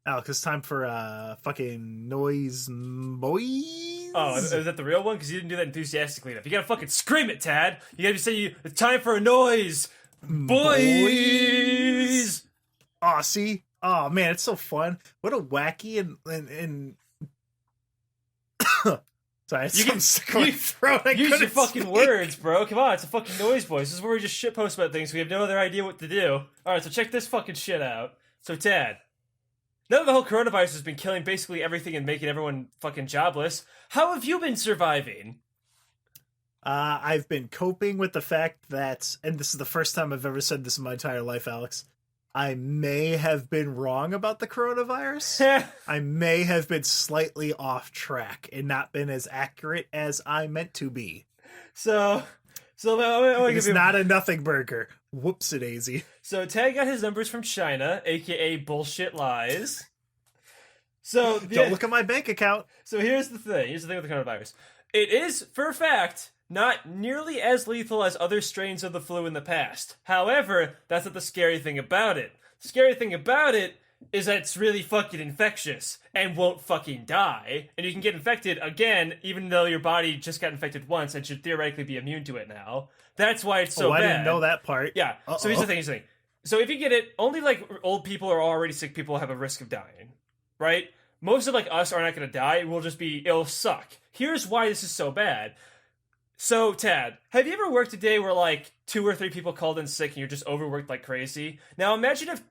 Alex, it's time for fucking Noyz Boyz. Oh, is that the real one? Because you didn't do that enthusiastically enough. You gotta fucking scream it, Tad. You gotta say it's time for a Noyz Boyz. Oh, see? Oh man, it's so fun. What a wacky and sorry, You can use use your fucking words, bro. Come on, it's a fucking Noyz Boyz. This is where we just shitpost about things. We have no other idea what to do. All right, so check this fucking shit out. So Tad, now that the whole coronavirus has been killing basically everything and making everyone fucking jobless, how have you been surviving? I've been coping with the fact that, and this is the first time I've ever said this in my entire life, Alex, I may have been wrong about the coronavirus. I may have been slightly off track and not been as accurate as I meant to be. So It's not a nothing burger. Whoopsie daisy. So Tad got his numbers from China, aka bullshit lies. So Don't look at my bank account. So here's the thing. Here's the thing with the coronavirus. It is, for a fact, not nearly as lethal as other strains of the flu in the past. However, that's not the scary thing about it. The scary thing about it is that it's really fucking infectious and won't fucking die. And you can get infected again, even though your body just got infected once and should theoretically be immune to it now. That's why it's so bad. I didn't know that part. Yeah. Uh-oh. So here's the thing. So if you get it, only like old people or already sick people have a risk of dying, right? Most of like us are not going to die. It'll suck. Here's why this is so bad. So, Tad, have you ever worked a day where, like, 2 or 3 people called in sick and you're just overworked like crazy? Now, imagine if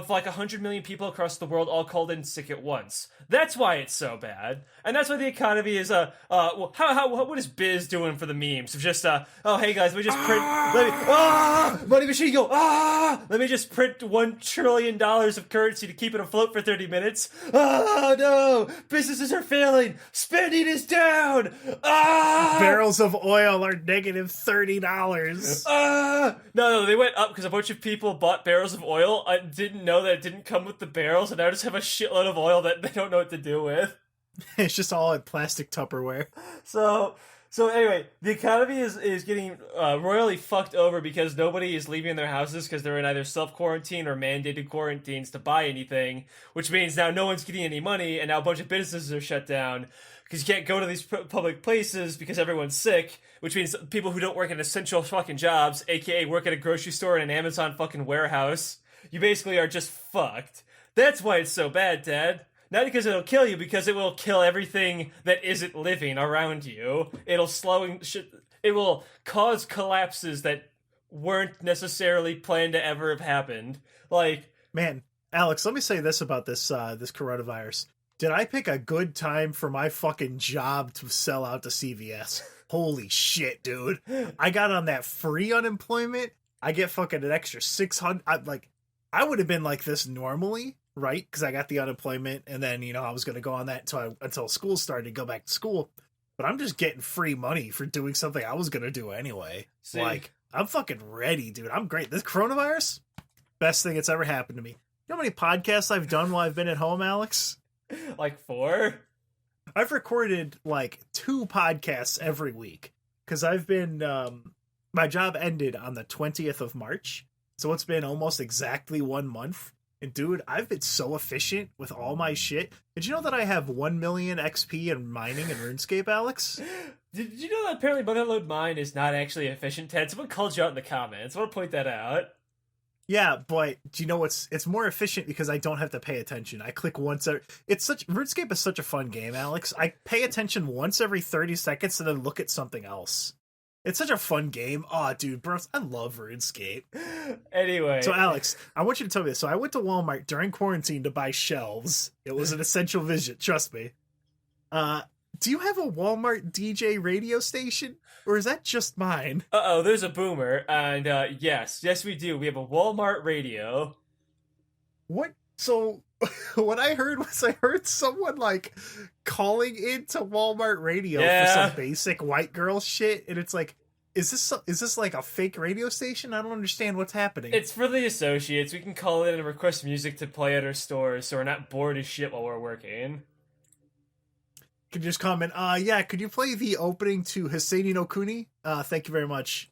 like 100 million people across the world all called in sick at once. That's why it's so bad. And that's why the economy is, what is Biz doing for the memes? Of just, oh, hey guys, let me just print, money machine go, let me just print $1 trillion of currency to keep it afloat for 30 minutes. Oh, no, businesses are failing, spending is down, Barrels of oil are negative $30. No, they went up because a bunch of people bought barrels of oil. I didn't know that it didn't come with the barrels, and now just have a shitload of oil that they don't know what to do with. It's just all in plastic Tupperware. So anyway, the economy is getting royally fucked over because nobody is leaving their houses because they're in either self-quarantine or mandated quarantines to buy anything, which means now no one's getting any money, and now a bunch of businesses are shut down because you can't go to these public places because everyone's sick, which means people who don't work in essential fucking jobs, aka work at a grocery store and an Amazon fucking warehouse, you basically are just fucked. That's why it's so bad, Dad. Not because it'll kill you, because it will kill everything that isn't living around you. It will cause collapses that weren't necessarily planned to ever have happened. Like, man, Alex, let me say this about this coronavirus. Did I pick a good time for my fucking job to sell out to CVS? Holy shit, dude. I got on that free unemployment. I get fucking an extra 600. I would have been like this normally, right? Because I got the unemployment, and then, I was going to go on that until school started, go back to school. But I'm just getting free money for doing something I was going to do anyway. See? Like, I'm fucking ready, dude. I'm great. This coronavirus, best thing that's ever happened to me. You know how many podcasts I've done while I've been at home, Alex? Like 4? I've recorded like 2 podcasts every week because I've been, my job ended on the 20th of March. So it's been almost exactly 1 month. And dude, I've been so efficient with all my shit. Did you know that I have 1 million XP in mining in RuneScape, Alex? Did you know that apparently Motherload Mine is not actually efficient, Ted? Someone called you out in the comments. I want to point that out. Yeah, but do you know it's more efficient because I don't have to pay attention. I click once. RuneScape is such a fun game, Alex. I pay attention once every 30 seconds and then look at something else. It's such a fun game. Oh, dude, bro, I love RuneScape. Anyway. So, Alex, I want you to tell me this. So, I went to Walmart during quarantine to buy shelves. It was an essential visit, trust me. Do you have a Walmart DJ radio station? Or is that just mine? Uh-oh, there's a boomer. And, yes, we do. We have a Walmart radio. What? So, what I heard was someone, like, calling into Walmart radio for some basic white girl shit. And it's like, is this like a fake radio station? I don't understand what's happening. It's for the associates. We can call in and request music to play at our stores so we're not bored as shit while we're working. Could you just comment, yeah, could you play the opening to Hiseni no Kuni? Thank you very much.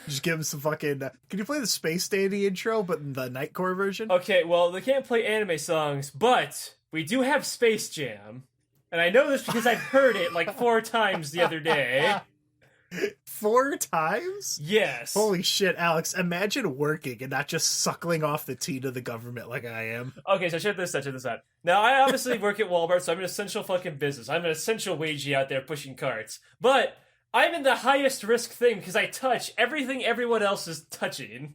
Just give him some fucking... can you play the Space Dandy intro, but in the Nightcore version? Okay, well, they can't play anime songs, but we do have Space Jam. And I know this because I've heard it like 4 times the other day. 4 times? Yes. Holy shit, Alex. Imagine working and not just suckling off the tea to the government like I am. Okay, so check this out. Now, I obviously work at Walmart, so I'm an essential fucking business. I'm an essential wagey out there pushing carts. But I'm in the highest risk thing because I touch everything everyone else is touching.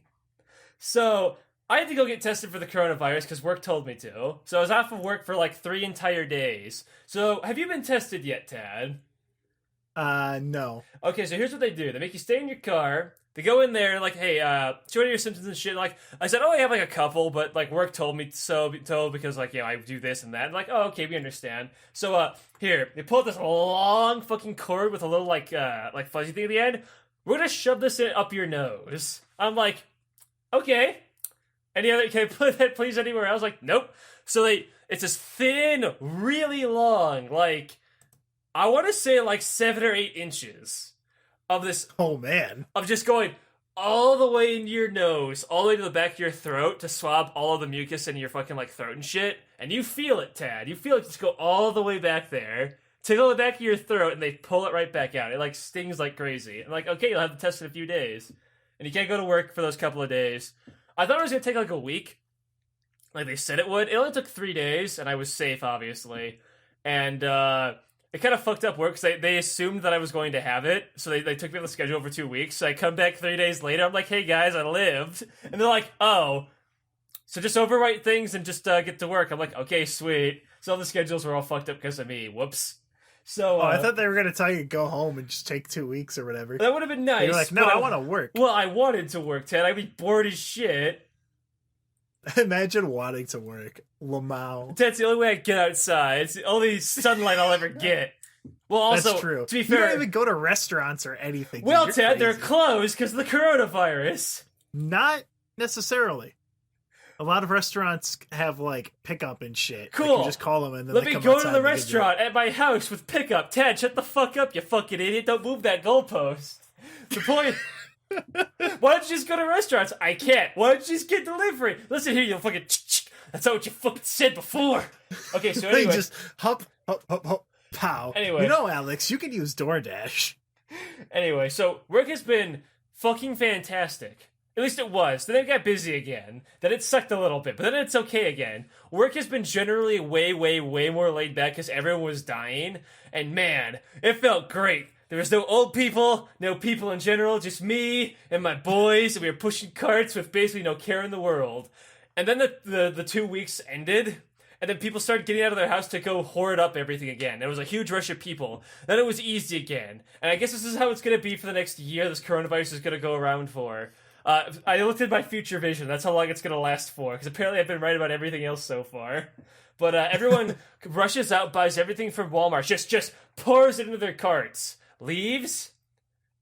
So I had to go get tested for the coronavirus because work told me to. So I was off of work for like 3 entire days. So have you been tested yet, Tad? No. Okay, so here's what they do. They make you stay in your car. They go in there like, hey, show me your symptoms and shit. Like, I said, oh, I have like a couple, but like work told me so because like, I do this and that. And like, oh, okay, we understand. So, here, they pull out this long fucking cord with a little like fuzzy thing at the end. We're gonna shove this in up your nose. I'm like, okay. Any other, can I put that please anywhere else? Like, nope. So it's this thin, really long, like, I want to say like 7 or 8 inches of this. Oh, man. Of just going all the way into your nose, all the way to the back of your throat to swab all of the mucus in your fucking like throat and shit. And you feel it, Tad. You feel it just go all the way back there, tickle the back of your throat, and they pull it right back out. It like stings like crazy. And like, okay, you'll have to test in a few days. And you can't go to work for those couple of days. I thought it was going to take like a week. Like they said it would. It only took 3 days, and I was safe, obviously. And, it kind of fucked up work because they assumed that I was going to have it, so they took me on the schedule for 2 weeks. So I come back 3 days later, I'm like, hey guys, I lived. And they're like, oh, so just overwrite things and just get to work. I'm like, okay, sweet. So all the schedules were all fucked up because of me. Whoops. So I thought they were going to tell you to go home and just take 2 weeks or whatever. That would have been nice. You're like, no, I want to work. Well, I wanted to work, Ted. I'd be bored as shit. Imagine wanting to work. Lamau. That's the only way I get outside. It's the only sunlight I'll ever get. Well, also, that's true. To be fair, you don't even go to restaurants or anything. Well, dude, Ted, they're closed because of the coronavirus. Not necessarily. A lot of restaurants have like pickup and shit. Cool. You can just call them and then let they me come go to the outside restaurant at my house with pickup. Ted, shut the fuck up, you fucking idiot! Don't move that goalpost. The point. Why don't you just go to restaurants? I can't. Why don't you just get delivery? Listen here, you fucking. That's not what you fucking said before. Okay, so anyway, they just hop, pow. Anyway, you know, Alex, you can use DoorDash. Anyway, so work has been fucking fantastic. At least it was. Then it got busy again. Then it sucked a little bit, but then it's okay again. Work has been generally way, way, way more laid back because everyone was dying. And man, it felt great. There was no old people, no people in general, just me and my boys, and we were pushing carts with basically no care in the world. And then the 2 weeks ended, and then people started getting out of their house to go hoard up everything again. There was a huge rush of people. Then it was easy again. And I guess this is how it's going to be for the next year this coronavirus is going to go around for. I looked at my future vision. That's how long it's going to last for, because apparently I've been right about everything else so far. But everyone rushes out, buys everything from Walmart, just pours it into their carts, leaves,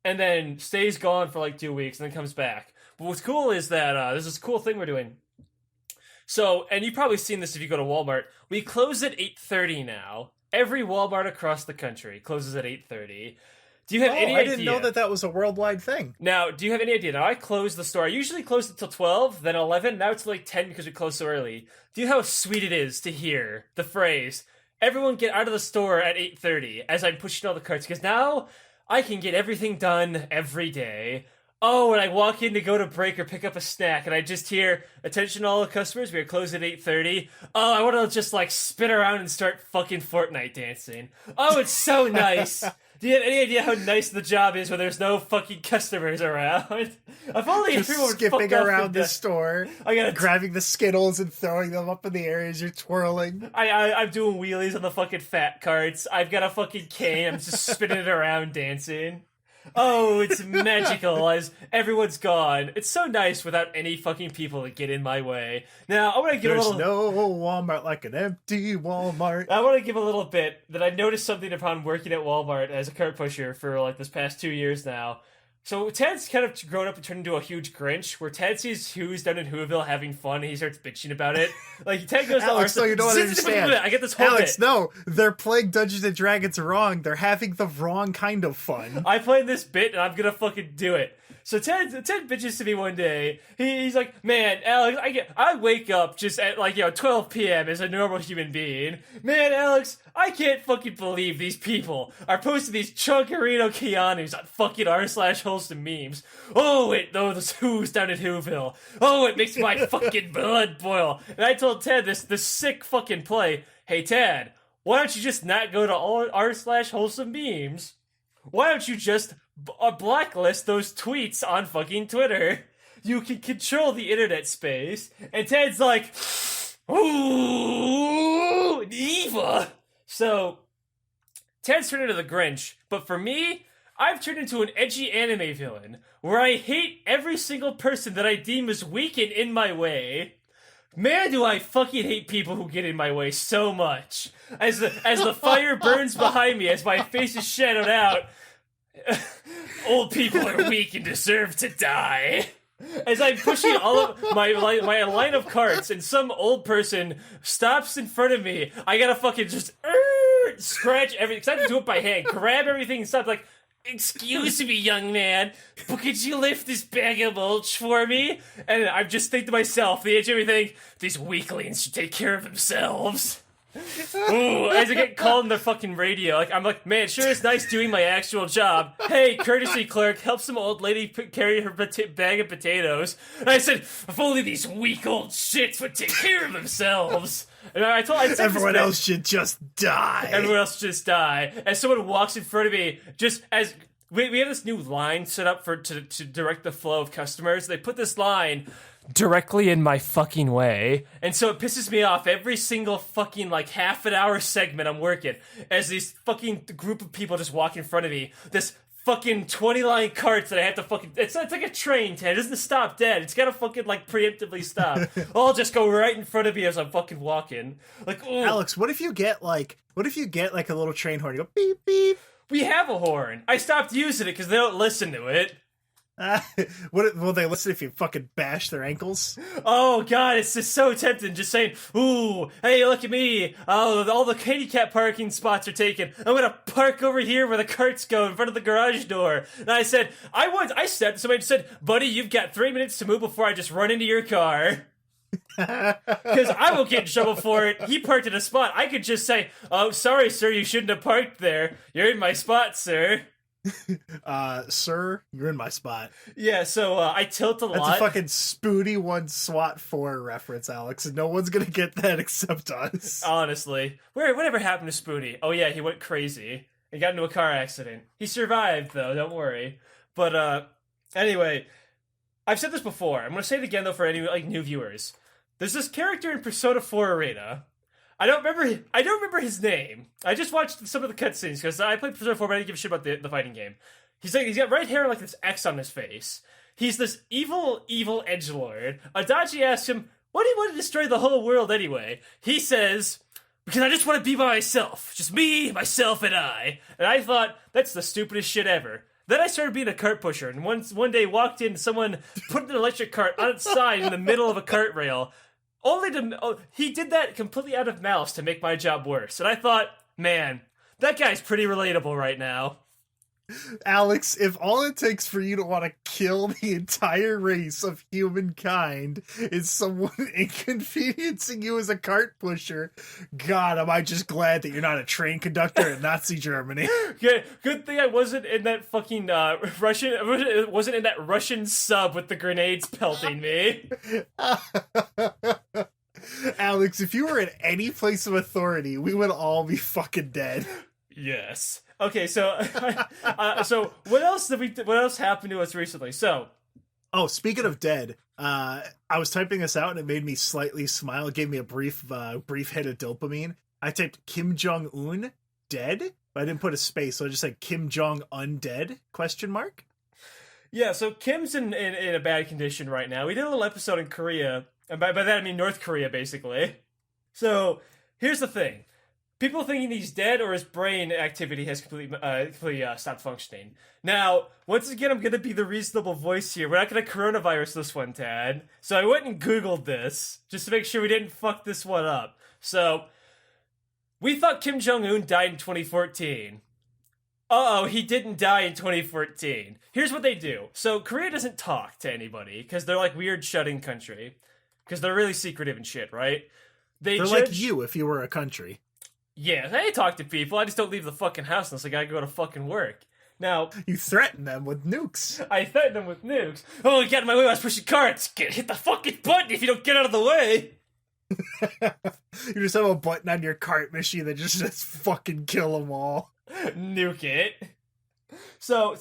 and then stays gone for like 2 weeks, and then comes back. But what's cool is that there's this cool thing we're doing. So, and you've probably seen this if you go to Walmart, we close at 8:30 now. Every Walmart across the country closes at 8:30. Do you have any idea? I didn't know that was a worldwide thing. Now, do you have any idea? Now, I closed the store. I usually close it till 12, then 11. Now it's like 10 because we close so early. Do you know how sweet it is to hear the phrase, everyone get out of the store at 8:30 as I'm pushing all the carts? Because now I can get everything done every day. Oh, when I walk in to go to break or pick up a snack, and I just hear, attention all the customers, we are closed at 8:30. Oh, I want to just, like, spin around and start fucking Fortnite dancing. Oh, it's so nice. Do you have any idea how nice the job is when there's no fucking customers around? If only just everyone would skipping fuck around the store, grabbing the Skittles and throwing them up in the air as you're twirling. I'm doing wheelies on the fucking fat carts. I've got a fucking cane. I'm just spinning it around dancing. Oh, it's magical as everyone's gone. It's so nice without any fucking people that get in my way. Now, I want to give There's a little... no Walmart like an empty Walmart. I want to give a little bit that I noticed something upon working at Walmart as a cart pusher for like this past 2 years now. So Ted's kind of grown up and turned into a huge Grinch, where Ted sees Who's down in Whoville having fun, and he starts bitching about it. Like, Ted goes to Alex, no, you don't understand. I get this whole Alex, bit. no, they're playing Dungeons & Dragons wrong. They're having the wrong kind of fun. I played this bit, and I'm gonna fucking do it. So Ted bitches to me one day. He's like, man, Alex, I wake up just at 12 p.m. as a normal human being. Man, Alex, I can't fucking believe these people are posting these Chunkarino Keanus on fucking r/wholesome memes. Oh, those who's down in Whoville. Oh, it makes my fucking blood boil. And I told Ted this sick fucking play. Hey, Ted, why don't you just not go to all r/wholesome memes? Why don't you just blacklist those tweets on fucking Twitter? You can control the internet space. And Ted's like, ooh, Eva. So, Ted's turned into the Grinch. But for me, I've turned into an edgy anime villain where I hate every single person that I deem as weak and in my way. Man, do I fucking hate people who get in my way so much. As the fire burns behind me, as my face is shadowed out, old people are weak and deserve to die. As I'm pushing all of my line of carts, and some old person stops in front of me, I gotta fucking just scratch everything. Because I have to do it by hand. Grab everything and stop. Like, excuse me, young man, but could you lift this bag of mulch for me? And I just think to myself, the edge of everything, these weaklings should take care of themselves. Ooh, as I get called on the fucking radio, I'm like, man, it sure is nice doing my actual job. Hey, courtesy clerk, help some old lady carry her bag of potatoes. And I said, if only these weak old shits would take care of themselves. And I said everyone else should just die. Everyone else should just die. As someone walks in front of me, just as we have this new line set up to direct the flow of customers. They put this line directly in my fucking way, and so it pisses me off every single fucking half an hour segment I'm working as these fucking group of people just walk in front of me. This fucking 20 line carts that I have to fucking, it's like a train, Ted. It doesn't stop dead. It's gotta fucking preemptively stop. I'll just go right in front of me as I'm fucking walking. Ooh. Alex, what if you get a little train horn? You go beep beep. We have a horn. I stopped using it because they don't listen to it. Will they listen if you fucking bash their ankles? Oh god, it's just so tempting just saying, ooh, hey, look at me. Oh, all the handicap parking spots are taken. I'm gonna park over here where the carts go in front of the garage door. And I said, somebody said, buddy, you've got 3 minutes to move before I just run into your car. Because I will get in trouble for it. He parked in a spot. I could just say, oh, sorry, sir, you shouldn't have parked there. You're in my spot, sir. Sir, you're in my spot. Yeah, so I tilt a lot. That's a fucking Spoonie 1 SWAT 4 reference, Alex. No one's gonna get that except us. Honestly. Whatever happened to Spoonie? Oh yeah, he went crazy. He got into a car accident. He survived, though, don't worry. But, anyway, I've said this before. I'm gonna say it again, though, for any, new viewers. There's this character in Persona 4 Arena. I don't remember his name. I just watched some of the cutscenes because I played Persona 4, but I didn't give a shit about the fighting game. He's got red hair like this X on his face. He's this evil edgelord. Adachi asks him, why do you want to destroy the whole world anyway? He says, because I just want to be by myself. Just me, myself, and I. And I thought, that's the stupidest shit ever. Then I started being a cart pusher, and one day walked in, someone put an electric cart on its side in the middle of a cart rail. He did that completely out of malice to make my job worse. And I thought, man, that guy's pretty relatable right now. Alex, if all it takes for you to want to kill the entire race of humankind is someone inconveniencing you as a cart pusher, God, am I just glad that you're not a train conductor in Nazi Germany. Good thing I wasn't in that fucking wasn't in that Russian sub with the grenades pelting me. Alex, if you were in any place of authority, we would all be fucking dead. Yes. Okay, so so what else happened to us recently? So, speaking of dead, I was typing this out and it made me slightly smile. It gave me a brief hit of dopamine. I typed Kim Jong Un dead, but I didn't put a space, so I just said Kim Jong undead ? Yeah, so Kim's in a bad condition right now. We did a little episode in Korea, and by that I mean North Korea, basically. So here's the thing. People thinking he's dead or his brain activity has completely stopped functioning. Now, once again, I'm going to be the reasonable voice here. We're not going to coronavirus this one, Tad. So I went and Googled this, just to make sure we didn't fuck this one up. So, we thought Kim Jong Un died in 2014. he didn't die in 2014. Here's what they do. So Korea doesn't talk to anybody because they're like weird shut-in country. Because they're really secretive and shit, right? They're like you if you were a country. Yeah, I talk to people. I just don't leave the fucking house unless I gotta go to fucking work. Now... You threaten them with nukes. I threaten them with nukes. Oh, get out of my way, I was pushing carts. Hit the fucking button if you don't get out of the way. You just have a button on your cart machine that just fucking kill them all. Nuke it. So.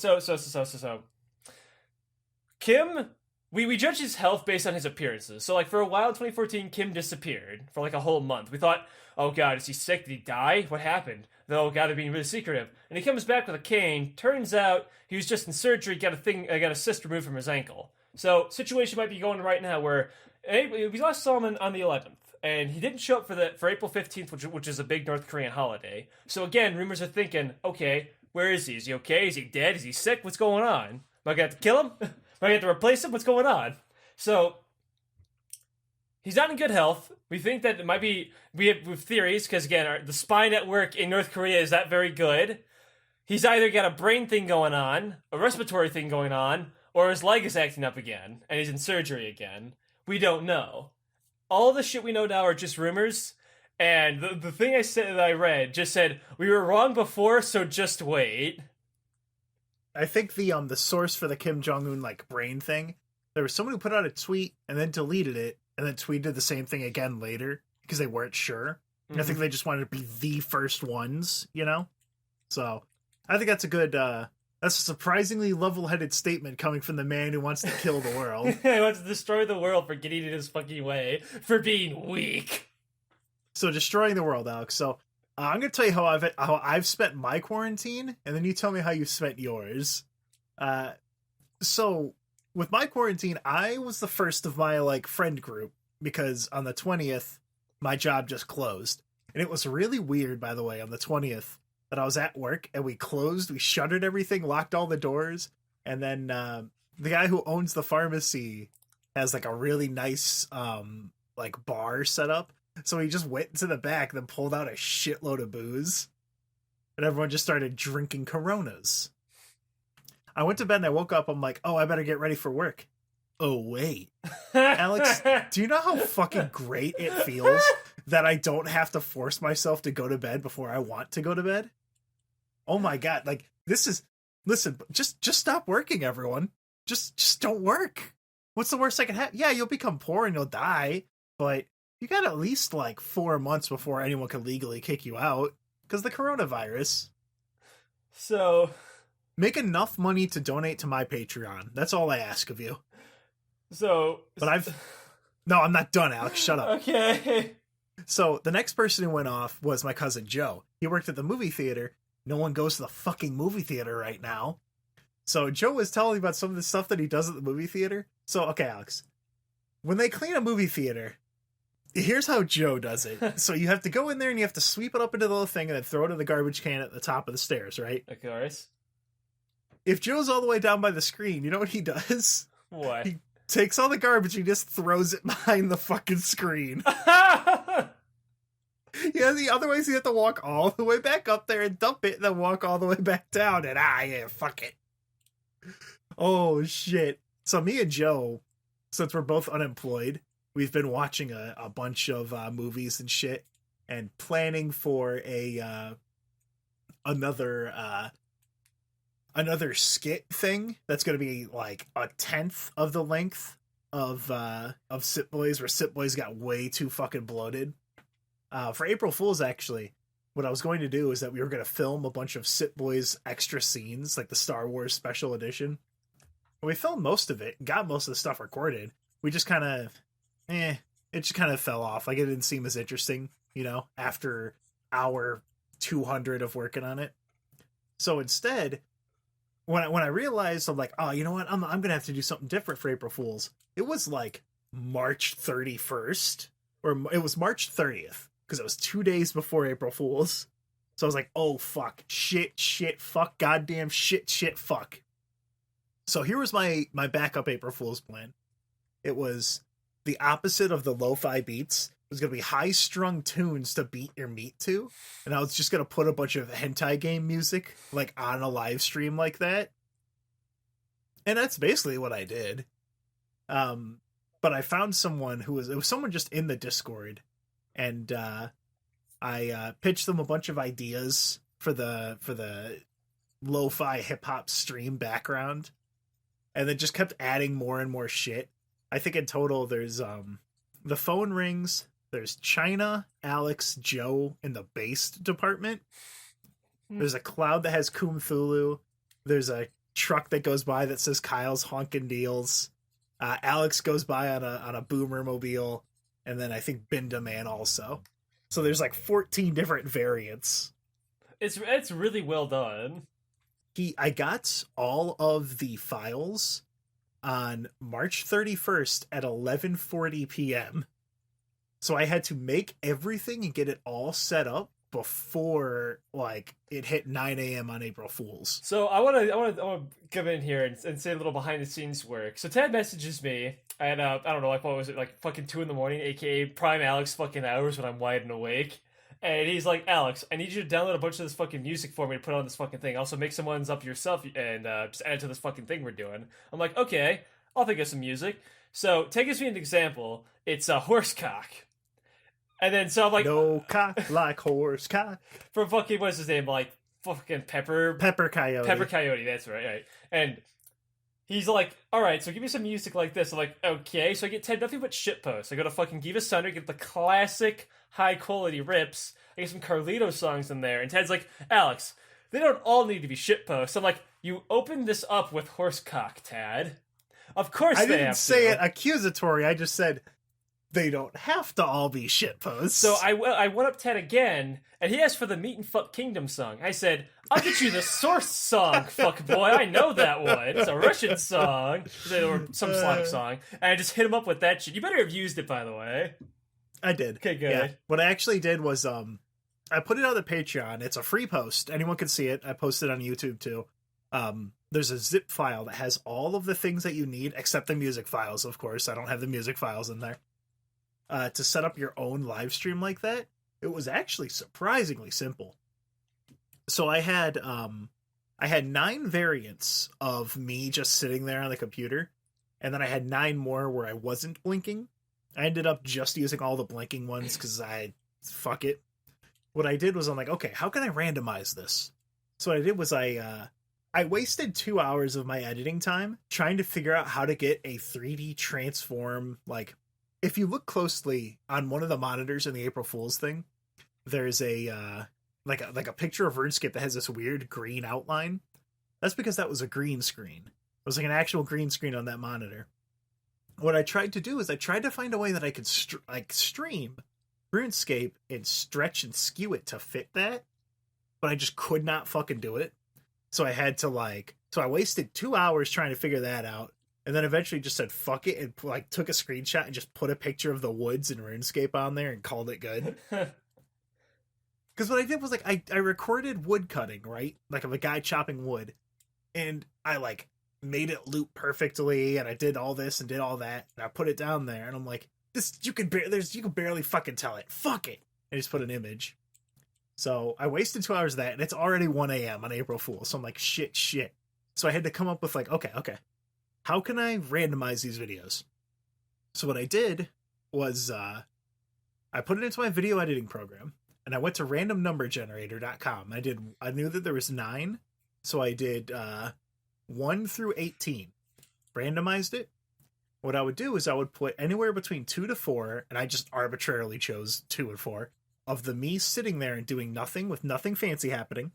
Kim, we judged his health based on his appearances. So, like, for a while in 2014, Kim disappeared for, like, a whole month. We thought, oh, God, is he sick? Did he die? What happened? Oh, God, they're being really secretive. And he comes back with a cane. Turns out he was just in surgery, got a cyst removed from his ankle. So, situation might be going right now where we last saw him on the 11th. And he didn't show up for April 15th, which is a big North Korean holiday. So again, rumors are thinking, okay, where is he? Is he okay? Is he dead? Is he sick? What's going on? Am I going to have to kill him? Am I going to have to replace him? What's going on? So, he's not in good health. We think that it might be, we have theories, because again, the spy network in North Korea is not very good. He's either got a brain thing going on, a respiratory thing going on, or his leg is acting up again, and he's in surgery again. We don't know. All the shit we know now are just rumors, and the thing I read just said, we were wrong before, so just wait. I think the source for the Kim Jong Un like brain thing, there was someone who put out a tweet and then deleted it, and then tweeted the same thing again later, because they weren't sure. Mm-hmm. I think they just wanted to be the first ones, you know? So, I think that's a good, that's a surprisingly level-headed statement coming from the man who wants to kill the world. He wants to destroy the world for getting in his fucking way, for being weak. So destroying the world, Alex. So I'm going to tell you how I've spent my quarantine, and then you tell me how you spent yours. So with my quarantine, I was the first of my like friend group because on the 20th, my job just closed. And it was really weird, by the way, on the 20th. That I was at work and we shuttered everything, locked all the doors, and then the guy who owns the pharmacy has like a really nice like bar set up. So he just went to the back, then pulled out a shitload of booze, and everyone just started drinking Coronas. I went to bed and I woke up. I'm like, oh, I better get ready for work. Oh wait, Alex, do you know how fucking great it feels that I don't have to force myself to go to bed before I want to go to bed? Oh my God. Like listen, just stop working, everyone. Just don't work. What's the worst that can happen? Yeah, you'll become poor and you'll die, but you got at least like 4 months before anyone can legally kick you out because the coronavirus. So make enough money to donate to my Patreon. That's all I ask of you. But no, I'm not done, Alex. Shut up. Okay. So the next person who went off was my cousin Joe. He worked at the movie theater. No one goes to the fucking movie theater right now. So Joe was telling me about some of the stuff that he does at the movie theater. So, okay, Alex. When they clean a movie theater, here's how Joe does it. So you have to go in there and you have to sweep it up into the little thing and then throw it in the garbage can at the top of the stairs, right? Of course. If Joe's all the way down by the screen, you know what he does? What? He takes all the garbage and he just throws it behind the fucking screen. Yeah, otherwise you have to walk all the way back up there and dump it and then walk all the way back down and yeah, fuck it. Oh, shit. So me and Joe, since we're both unemployed, we've been watching a bunch of movies and shit and planning for another skit thing that's going to be like a 10th of the length of Sit Boys, where Sit Boys got way too fucking bloated. For April Fool's, actually, what I was going to do is that we were going to film a bunch of Sit Boys extra scenes, like the Star Wars special edition. And we filmed most of it, got most of the stuff recorded. We just kind of, it just kind of fell off. Like, it didn't seem as interesting, you know, after hour 200 of working on it. So instead, when I realized, I'm like, oh, you know what? I'm going to have to do something different for April Fool's. It was like March 31st, or it was March 30th. Because it was 2 days before April Fool's. So I was like, oh, fuck. Shit, fuck, goddamn shit, fuck. So here was my backup April Fool's plan. It was the opposite of the Lo-Fi Beats. was going to be high-strung tunes to beat your meat to, and I was just going to put a bunch of hentai game music, like, on a live stream like that. And that's basically what I did. But I found someone it was someone just in the Discord, and I pitched them a bunch of ideas for the lo-fi hip-hop stream background, and then just kept adding more and more shit. I think in total there's the phone rings, there's China, Aleks, Joe in the bass department. There's a cloud that has Cthulhu. There's a truck that goes by that says Kyle's Honkin' Deals. Aleks goes by on a boomer mobile, and then I think Binda Man also. So there's like 14 different variants. It's really well done. I got all of the files on March 31st at 11:40 p.m. So I had to make everything and get it all set up before like it hit 9 a.m. on April Fools. So I want to come in here and say a little behind the scenes work. So Ted messages me at I don't know, like what was it, like fucking 2 a.m, aka prime Aleks fucking hours when I'm wide and awake. And he's like, Aleks, I need you to download a bunch of this fucking music for me to put on this fucking thing. Also make some ones up yourself and just add it to this fucking thing we're doing. I'm like, okay, I'll think of some music. So Ted gives me an example. It's a horsecock. And then so I'm like, no cock like horse cock. From fucking, what's his name? Like fucking Pepper Coyote. Pepper Coyote, that's right. And he's like, alright, so give me some music like this. I'm like, okay. So I get Ted nothing but shitposts. I go to fucking Give Us Thunder, get the classic high quality rips. I get some Carlito songs in there. And Ted's like, Aleks, they don't all need to be shitposts. I'm like, you opened this up with horsecock, Tad. Of course I they didn't have say to. it accusatory. I just said they don't have to all be shitposts. So I went up Ted again, and he asked for the Meat and Fuck Kingdom song. I said, I'll get you the Source song, fuck boy. I know that one. It's a Russian song. Or some Slavic song. And I just hit him up with that shit. You better have used it, by the way. I did. Okay, good. Yeah. What I actually did was I put it on the Patreon. It's a free post. Anyone can see it. I posted it on YouTube too. There's a zip file that has all of the things that you need, except the music files, of course. I don't have the music files in there. To set up your own live stream like that. It was actually surprisingly simple. So I had 9 variants of me just sitting there on the computer, and then I had 9 more where I wasn't blinking. I ended up just using all the blinking ones because fuck it. What I did was I'm like, okay, how can I randomize this? So what I did was I wasted 2 hours of my editing time trying to figure out how to get a 3D transform. Like, if you look closely on one of the monitors in the April Fool's thing, there's a like a picture of RuneScape that has this weird green outline. That's because that was a green screen. It was like an actual green screen on that monitor. What I tried to do is I tried to find a way that I could stream RuneScape and stretch and skew it to fit that, but I just could not fucking do it. So I had to so I wasted 2 hours trying to figure that out, and then eventually just said fuck it and like took a screenshot and just put a picture of the woods in RuneScape on there and called it good. Because what I did was like I recorded wood cutting, right? Like of a guy chopping wood, and I like made it loop perfectly, and I did all this and did all that, and I put it down there, and I'm like, this you can barely fucking tell it. Fuck it. I just put an image. So I wasted 2 hours of that, and it's already 1 a.m. on April Fool's. So I'm like, shit. So I had to come up with like, okay, how can I randomize these videos? So what I did was I put it into my video editing program, and I went to randomnumbergenerator.com. I knew that there was 9, so I did 1 through 18. Randomized it. What I would do is I would put anywhere between 2 to 4, and I just arbitrarily chose 2 and 4, of the me sitting there and doing nothing with nothing fancy happening.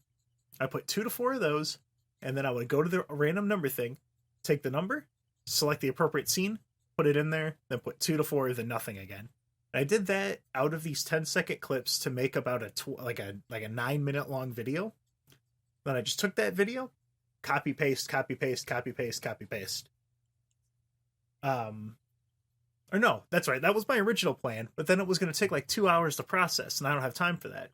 I put 2 to 4 of those, and then I would go to the random number thing, take the number, select the appropriate scene, put it in there, then put 2 to 4, then nothing again. And I did that out of these 10-second clips to make about a 9-minute long video. Then I just took that video, copy paste. Or no, that's right. That was my original plan, but then it was going to take like 2 hours to process, and I don't have time for that.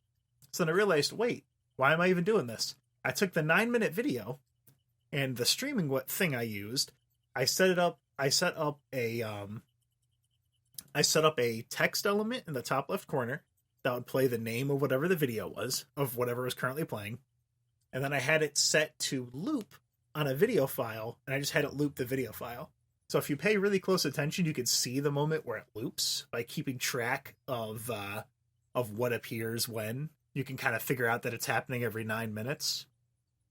So then I realized, wait, why am I even doing this? I took the 9-minute video and the streaming thing I used. I set up a I set up a text element in the top left corner that would play the name of whatever the video was, of whatever was currently playing. And then I had it set to loop on a video file, and I just had it loop the video file. So if you pay really close attention, you can see the moment where it loops by keeping track of what appears when. You can kind of figure out that it's happening every 9 minutes.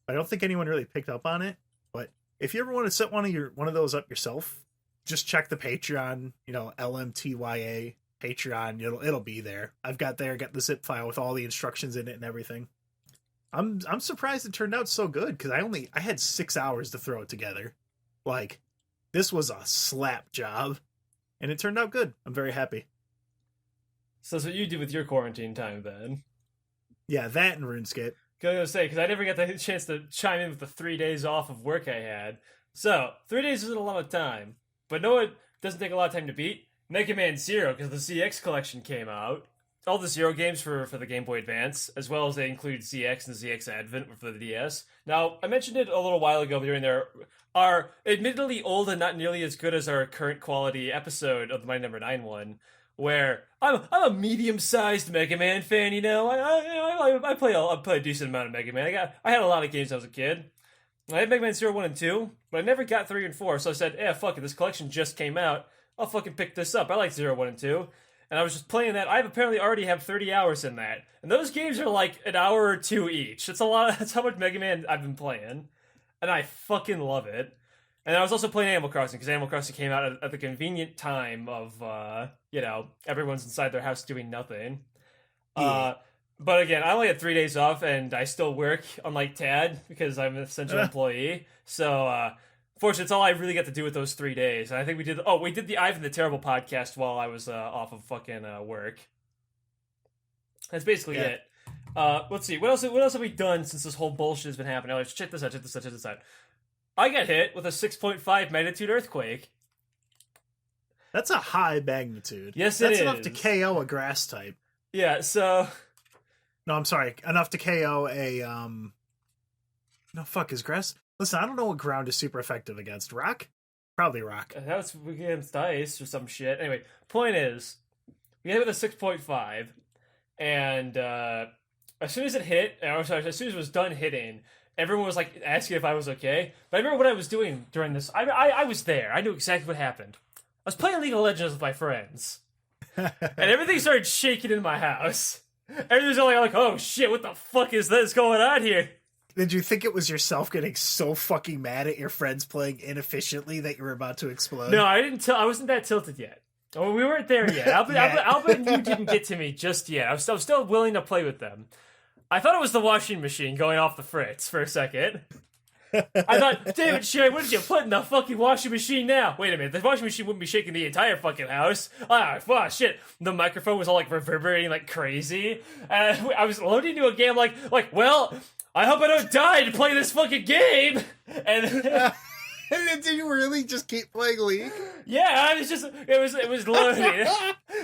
I don't think anyone really picked up on it, but if you ever want to set one of those up yourself, just check the Patreon, LMTYA Patreon. It'll be there. I've got the zip file with all the instructions in it and everything. I'm surprised it turned out so good because I had 6 hours to throw it together. Like, this was a slap job, and it turned out good. I'm very happy. So that's what you do with your quarantine time then. Yeah, that and RuneScape. I was going to say, because I never got the chance to chime in with the 3 days off of work I had. So, 3 days isn't a lot of time. But no, it doesn't take a lot of time to beat. Mega Man Zero, because the ZX collection came out. All the Zero games for the Game Boy Advance, as well as they include ZX and ZX Advent for the DS. Now, I mentioned it a little while ago during our admittedly old and not nearly as good as our current quality episode of the My Number 9 one, where I'm a medium-sized Mega Man fan, I play a decent amount of Mega Man. I had a lot of games when I was a kid. I had Mega Man 0, 1, and 2, but I never got 3 and 4, so I said, fuck it, this collection just came out. I'll fucking pick this up. I like 0, 1, and 2. And I was just playing that. I apparently already have 30 hours in that. And those games are like an hour or two each. That's a lot. That's how much Mega Man I've been playing. And I fucking love it. And I was also playing Animal Crossing, because Animal Crossing came out at the convenient time of, everyone's inside their house doing nothing. Yeah. But again, I only had 3 days off, and I still work, unlike Tad, because I'm an essential employee. So, fortunately, it's all I really got to do with those 3 days. And I think we did the Ivan the Terrible podcast while I was off of fucking work. That's basically it. Let's see, what else have we done since this whole bullshit has been happening? Let's check this out. I got hit with a 6.5 magnitude earthquake. That's a high magnitude. Yes, That's enough to KO a grass type. Yeah, so... No, I'm sorry. Enough to KO a, No, fuck, is grass... Listen, I don't know what ground is super effective against. Rock? Probably rock. That was against ice or some shit. Anyway, point is, we hit with a 6.5, and as soon as it hit, as soon as it was done hitting... Everyone was like asking if I was okay. But I remember what I was doing during this. I was there. I knew exactly what happened. I was playing League of Legends with my friends. And everything started shaking in my house. Everything was like, oh shit, what the fuck is this going on here? Did you think it was yourself getting so fucking mad at your friends playing inefficiently that you were about to explode? No, I wasn't that tilted yet. Oh, we weren't there yet. Albert and you didn't get to me just yet. I was still willing to play with them. I thought it was the washing machine going off the fritz for a second. I thought, David Sherry, what did you put in the fucking washing machine now? Wait a minute, the washing machine wouldn't be shaking the entire fucking house. Ah, shit. The microphone was all like reverberating like crazy. I was loading into a game like, well, I hope I don't die to play this fucking game. And did you really just keep playing League? Yeah, it was loading.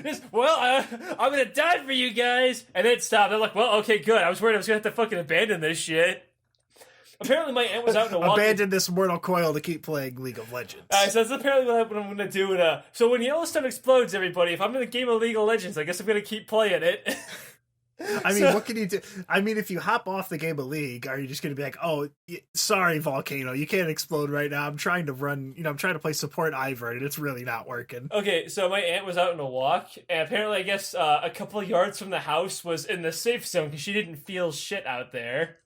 I'm gonna die for you guys, and then it stopped. I'm like, well, okay, good. I was worried I was gonna have to fucking abandon this shit. Apparently, my aunt was out in a walk. Abandon this mortal coil to keep playing League of Legends. So that's apparently what I'm gonna do. So when Yellowstone explodes, everybody, if I'm in the game of League of Legends, I guess I'm gonna keep playing it. I mean, what can you do? I mean, if you hop off the game of League, are you just going to be like, oh, sorry, Volcano, you can't explode right now. I'm trying to run, I'm trying to play support Ivor, and it's really not working. Okay, so my aunt was out on a walk, and apparently, I guess, a couple of yards from the house was in the safe zone, because she didn't feel shit out there.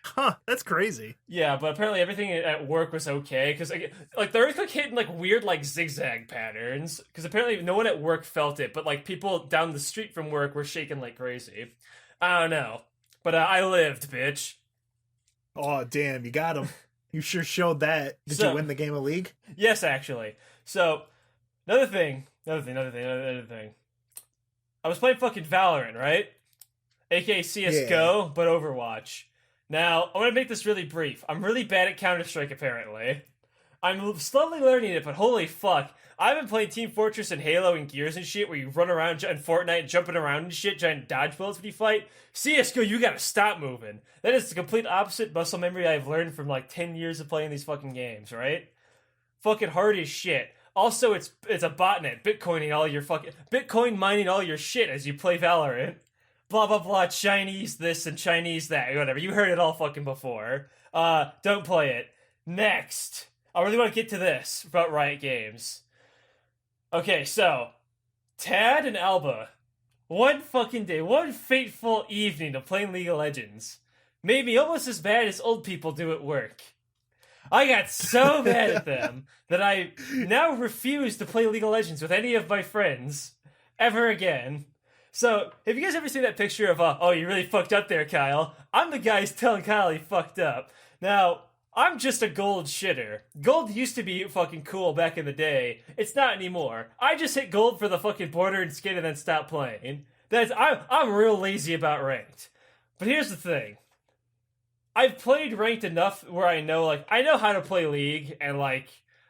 Huh, that's crazy. Yeah, but apparently everything at work was okay, because, like, the earthquake hit in, like, weird, like, zigzag patterns, because apparently no one at work felt it, but, like, people down the street from work were shaking like crazy. I don't know. But I lived, bitch. Oh, damn, you got him. You sure showed that. Did you win the game of League? Yes, actually. So, another thing. I was playing fucking Valorant, right? AKA CSGO, but Overwatch. Now, I want to make this really brief. I'm really bad at Counter-Strike, apparently. I'm slowly learning it, but holy fuck. I've been playing Team Fortress and Halo and Gears and shit, where you run around in Fortnite jumping around and shit, trying to dodge bullets when you fight. CSGO, you gotta stop moving. That is the complete opposite muscle memory I've learned from like 10 years of playing these fucking games, right? Fucking hard as shit. Also, it's a botnet, Bitcoin mining all your shit as you play Valorant. Blah blah blah, Chinese this and Chinese that, whatever. You heard it all fucking before. Don't play it. Next, I really want to get to this about Riot Games. Okay, so Tad and Alba, one fucking day, one fateful evening of playing League of Legends, made me almost as bad as old people do at work. I got so mad at them that I now refuse to play League of Legends with any of my friends ever again. So, have you guys ever seen that picture of, oh, you really fucked up there, Kyle? I'm the guy who's telling Kyle he fucked up. Now, I'm just a gold shitter. Gold used to be fucking cool back in the day. It's not anymore. I just hit gold for the fucking border and skin and then stop playing. I'm real lazy about ranked. But here's the thing. I've played ranked enough where I know how to play League and, like,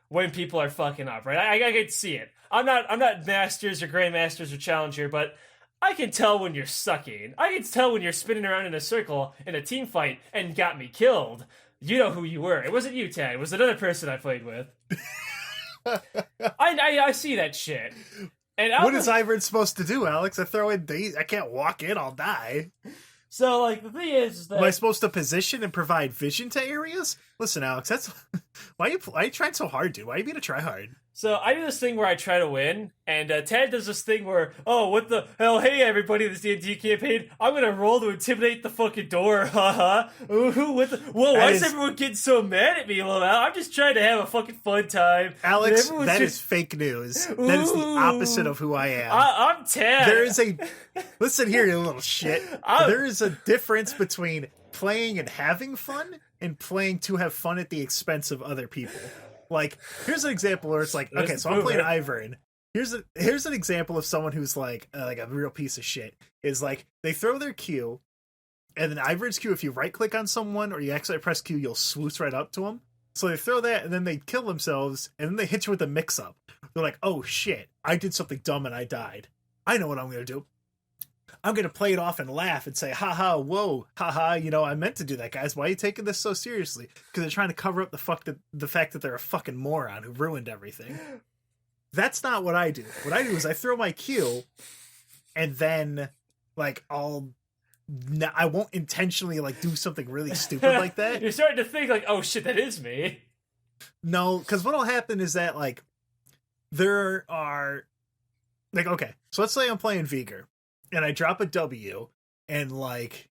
when people are fucking up, right? I can see it. I'm not Masters or Grandmasters or Challenger, but I can tell when you're sucking. I can tell when you're spinning around in a circle in a team fight and got me killed. You know who you were. It wasn't you, Tad. It was another person I played with. I see that shit. And what is Ivern supposed to do, Aleks? I throw in these. I can't walk in. I'll die. So, like, the thing is that... Am I supposed to position and provide vision to areas? Listen, Aleks, that's... Why are you trying so hard, dude? Why are you being a tryhard? So, I do this thing where I try to win, and Tad does this thing where, oh, what the hell, hey, everybody, this D&D campaign, I'm gonna roll to intimidate the fucking door, haha. Ooh, what the... Whoa, why is everyone getting so mad at me, Lil Al? I'm just trying to have a fucking fun time. Aleks, that is fake news. That is the opposite of who I am. I'm Tad. There is a... Listen here, you little shit. There is a difference between playing and having fun and playing to have fun at the expense of other people. Like, here's an example where it's like, okay, so I'm playing Ivern. Here's an example of someone who's like a real piece of shit. Is like, they throw their Q, and then Ivern's Q, if you right-click on someone or you actually press Q, you'll swoosh right up to them. So they throw that, and then they kill themselves, and then they hit you with a mix-up. They're like, oh shit, I did something dumb and I died. I know what I'm going to do. I'm going to play it off and laugh and say, haha, whoa, haha, I meant to do that, guys. Why are you taking this so seriously? Because they're trying to cover up the fact that they're a fucking moron who ruined everything. That's not what I do. What I do is I throw my Q, and then, like, I won't intentionally, like, do something really stupid like that. You're starting to think, like, oh shit, that is me. No, because what'll happen is that, like, there are, like, okay, so let's say I'm playing Vigor. And I drop a W, and, like,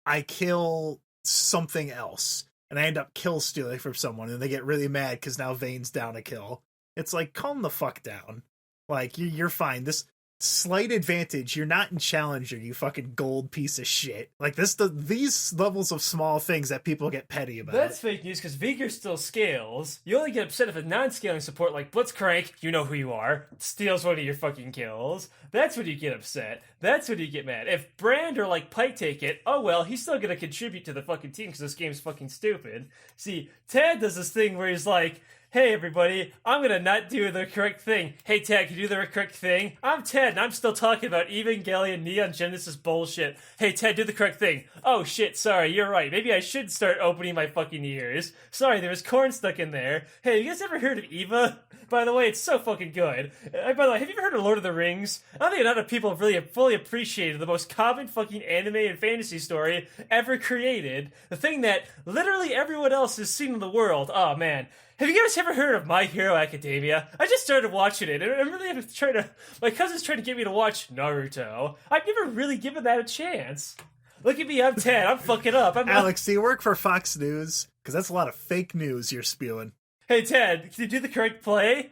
I kill something else. And I end up kill stealing from someone, and they get really mad because now Vayne's down a kill. It's like, calm the fuck down. Like, you're fine. This slight advantage, you're not in Challenger, you fucking gold piece of shit. Like, these levels of small things that people get petty about. That's fake news, because Vigor still scales. You only get upset if a non-scaling support like Blitzcrank, you know who you are, steals one of your fucking kills. That's when you get upset. That's when you get mad. If Brand or, like, Pike take it, oh well, he's still gonna contribute to the fucking team because this game's fucking stupid. See, Tad does this thing where he's like, hey everybody, I'm gonna not do the correct thing. Hey Tad, can you do the correct thing? I'm Ted, and I'm still talking about Evangelion Neon Genesis bullshit. Hey Ted, do the correct thing. Oh shit, sorry, you're right. Maybe I should start opening my fucking ears. Sorry, there was corn stuck in there. Hey, you guys ever heard of Eva? By the way, it's so fucking good. By the way, have you ever heard of Lord of the Rings? I don't think enough people have really fully appreciated the most common fucking anime and fantasy story ever created. The thing that literally everyone else has seen in the world. Oh man. Have you guys ever heard of My Hero Academia? I just started watching it, and I'm really trying to... My cousin's trying to get me to watch Naruto. I've never really given that a chance. Look at me, I'm 10. I'm fucking up. Aleks, do you work for Fox News? Because that's a lot of fake news you're spewing. Hey, Ted, can you do the correct play?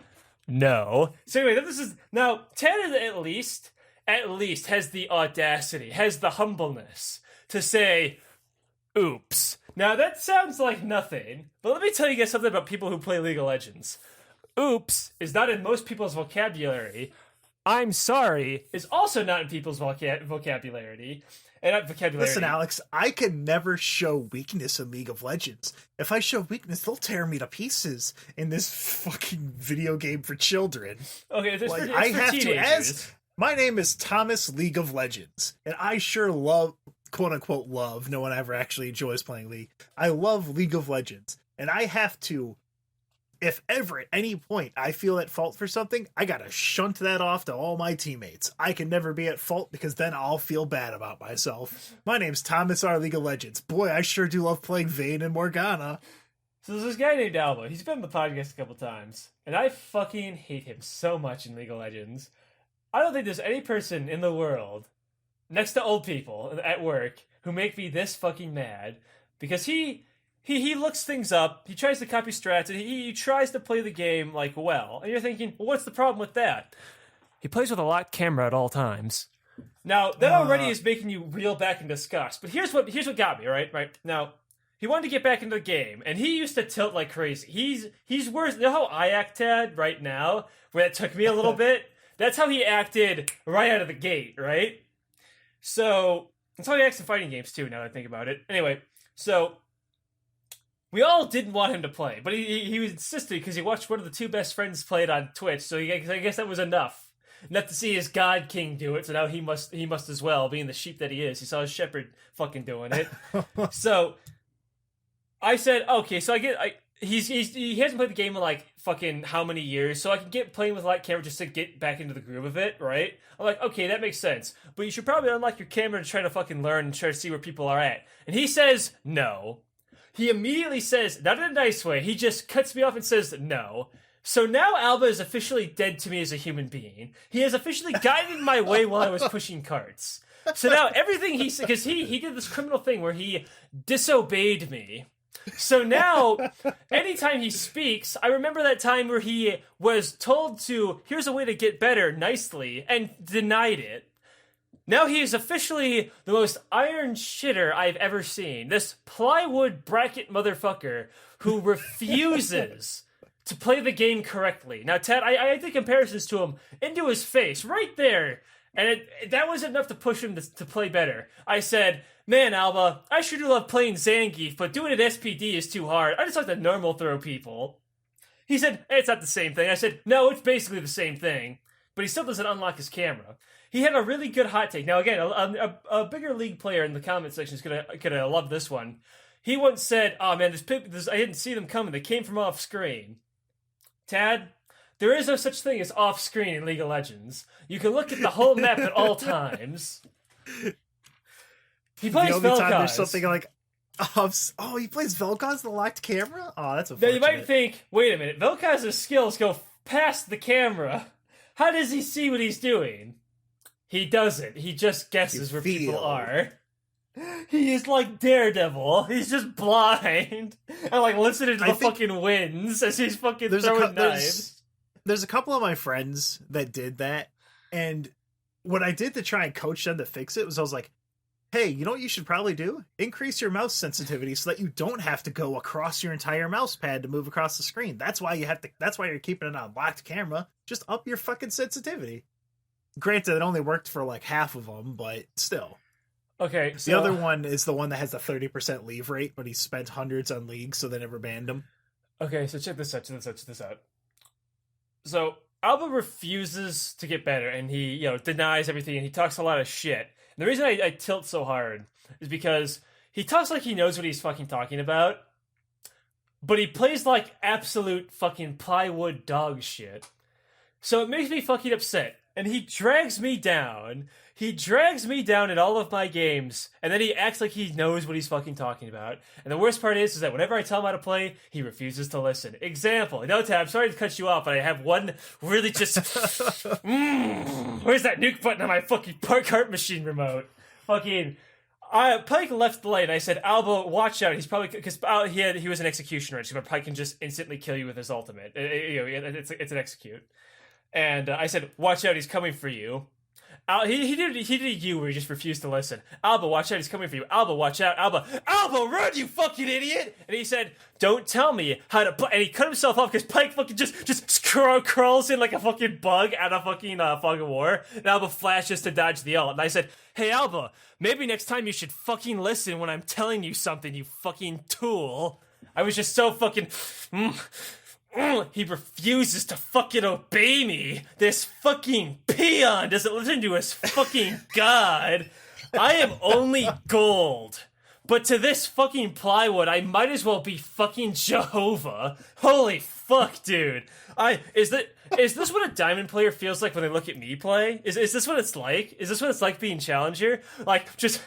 No. So anyway, now, Ted at least has the audacity, has the humbleness to say, oops. Now, that sounds like nothing, but let me tell you guys something about people who play League of Legends. Oops is not in most people's vocabulary. I'm sorry is also not in people's vocabulary. Listen, Aleks, I can never show weakness in League of Legends. If I show weakness, they'll tear me to pieces in this fucking video game for children. Okay, it's for teenagers. My name is Thomas League of Legends, and I sure love... quote-unquote love, no one ever actually enjoys playing League. I love League of Legends, and I have to if ever at any point I feel at fault for something, I gotta shunt that off to all my teammates. I can never be at fault because then I'll feel bad about myself. My name's Thomas R. League of Legends. Boy, I sure do love playing Vayne and Morgana. So there's this guy named Alba. He's been on the podcast a couple times, and I fucking hate him so much in League of Legends. I don't think there's any person in the world, next to old people at work, who make me this fucking mad, because he looks things up, he tries to copy strats, and he tries to play the game, like, well. And you're thinking, well, what's the problem with that? He plays with a locked camera at all times. Now, that already is making you reel back in disgust, but here's what got me, right? Now, he wanted to get back into the game, and he used to tilt like crazy. He's worse. You know how I act, Tad, right now, where it took me a little bit? That's how he acted right out of the gate, right? So, that's how he acts in fighting games, too, now that I think about it. Anyway, so we all didn't want him to play, but he was insisted because he watched one of the two best friends play it on Twitch, so I guess that was enough. Enough to see his God King do it, so now he must as well, being the sheep that he is. He saw his shepherd fucking doing it. So I said, okay, so he hasn't played the game in like fucking how many years, so I can get playing with light camera just to get back into the groove of it, right? I'm like, okay, that makes sense, but you should probably unlock your camera to try to fucking learn and try to see where people are at. And he says no. He immediately says, not in a nice way, he just cuts me off and says no. So now Alba is officially dead to me as a human being. He has officially guided my way while I was pushing carts. So now everything he said, because he did this criminal thing where he disobeyed me. So now, anytime he speaks, I remember that time where he was told to, here's a way to get better nicely, and denied it. Now he is officially the most iron shitter I've ever seen. This plywood bracket motherfucker who refuses to play the game correctly. Now, Ted, I did comparisons to him into his face, right there. And that was enough to push him to play better. I said, man, Alba, I sure do love playing Zangief, but doing it SPD is too hard. I just like to normal throw people. He said, hey, it's not the same thing. I said, no, it's basically the same thing. But he still doesn't unlock his camera. He had a really good hot take. Now, again, a bigger league player in the comment section is gonna love this one. He once said, oh man, I didn't see them coming. They came from off screen. Tad, there is no such thing as off screen in League of Legends. You can look at the whole map at all times. He plays the only Vel'Koz. time there's something like, oh, he plays Vel'Koz the locked camera? Oh, that's Now you might think, wait a minute, Vel'Koz's skills go past the camera. How does he see what he's doing? He doesn't. He just guesses where people are. He is like Daredevil. He's just blind and like listening to the fucking winds as he's fucking throwing knives. There's a couple of my friends that did that, and what I did to try and coach them to fix it was I was like, hey, you know what you should probably do? Increase your mouse sensitivity so that you don't have to go across your entire mouse pad to move across the screen. That's why you're keeping it on locked camera. Just up your fucking sensitivity. Granted, it only worked for like half of them, but still. Okay, so the other one is the one that has the 30% leave rate, but he spent hundreds on leagues, so they never banned him. Okay, so check this out. So Alba refuses to get better, and he, denies everything, and he talks a lot of shit. And the reason I tilt so hard is because he talks like he knows what he's fucking talking about, but he plays like absolute fucking plywood dog shit. So it makes me fucking upset. And he drags me down. He drags me down in all of my games, and then he acts like he knows what he's fucking talking about. And the worst part is that whenever I tell him how to play, he refuses to listen. Example. No, Tab, sorry to cut you off, but I have one really just... where's that nuke button on my fucking cart machine remote? Fucking... Pike left the lane. I said, Alba, watch out. He's probably... Because he was an executioner, so Pike can just instantly kill you with his ultimate. It's an execute. And I said, watch out, he's coming for you. He did a you where he just refused to listen. Alba, watch out, he's coming for you. Alba, watch out. Alba, run, you fucking idiot! And he said, don't tell me how to play. And he cut himself off because Pike fucking just crawls in like a fucking bug out of fucking Fog of War. And Alba flashes to dodge the ult. And I said, hey, Alba, maybe next time you should fucking listen when I'm telling you something, you fucking tool. I was just so fucking... He refuses to fucking obey me. This fucking peon doesn't listen to his fucking god. I am only gold. But to this fucking plywood, I might as well be fucking Jehovah. Holy fuck, dude. Is this what a diamond player feels like when they look at me play? Is this what it's like? Is this what it's like being challenger? Like, just...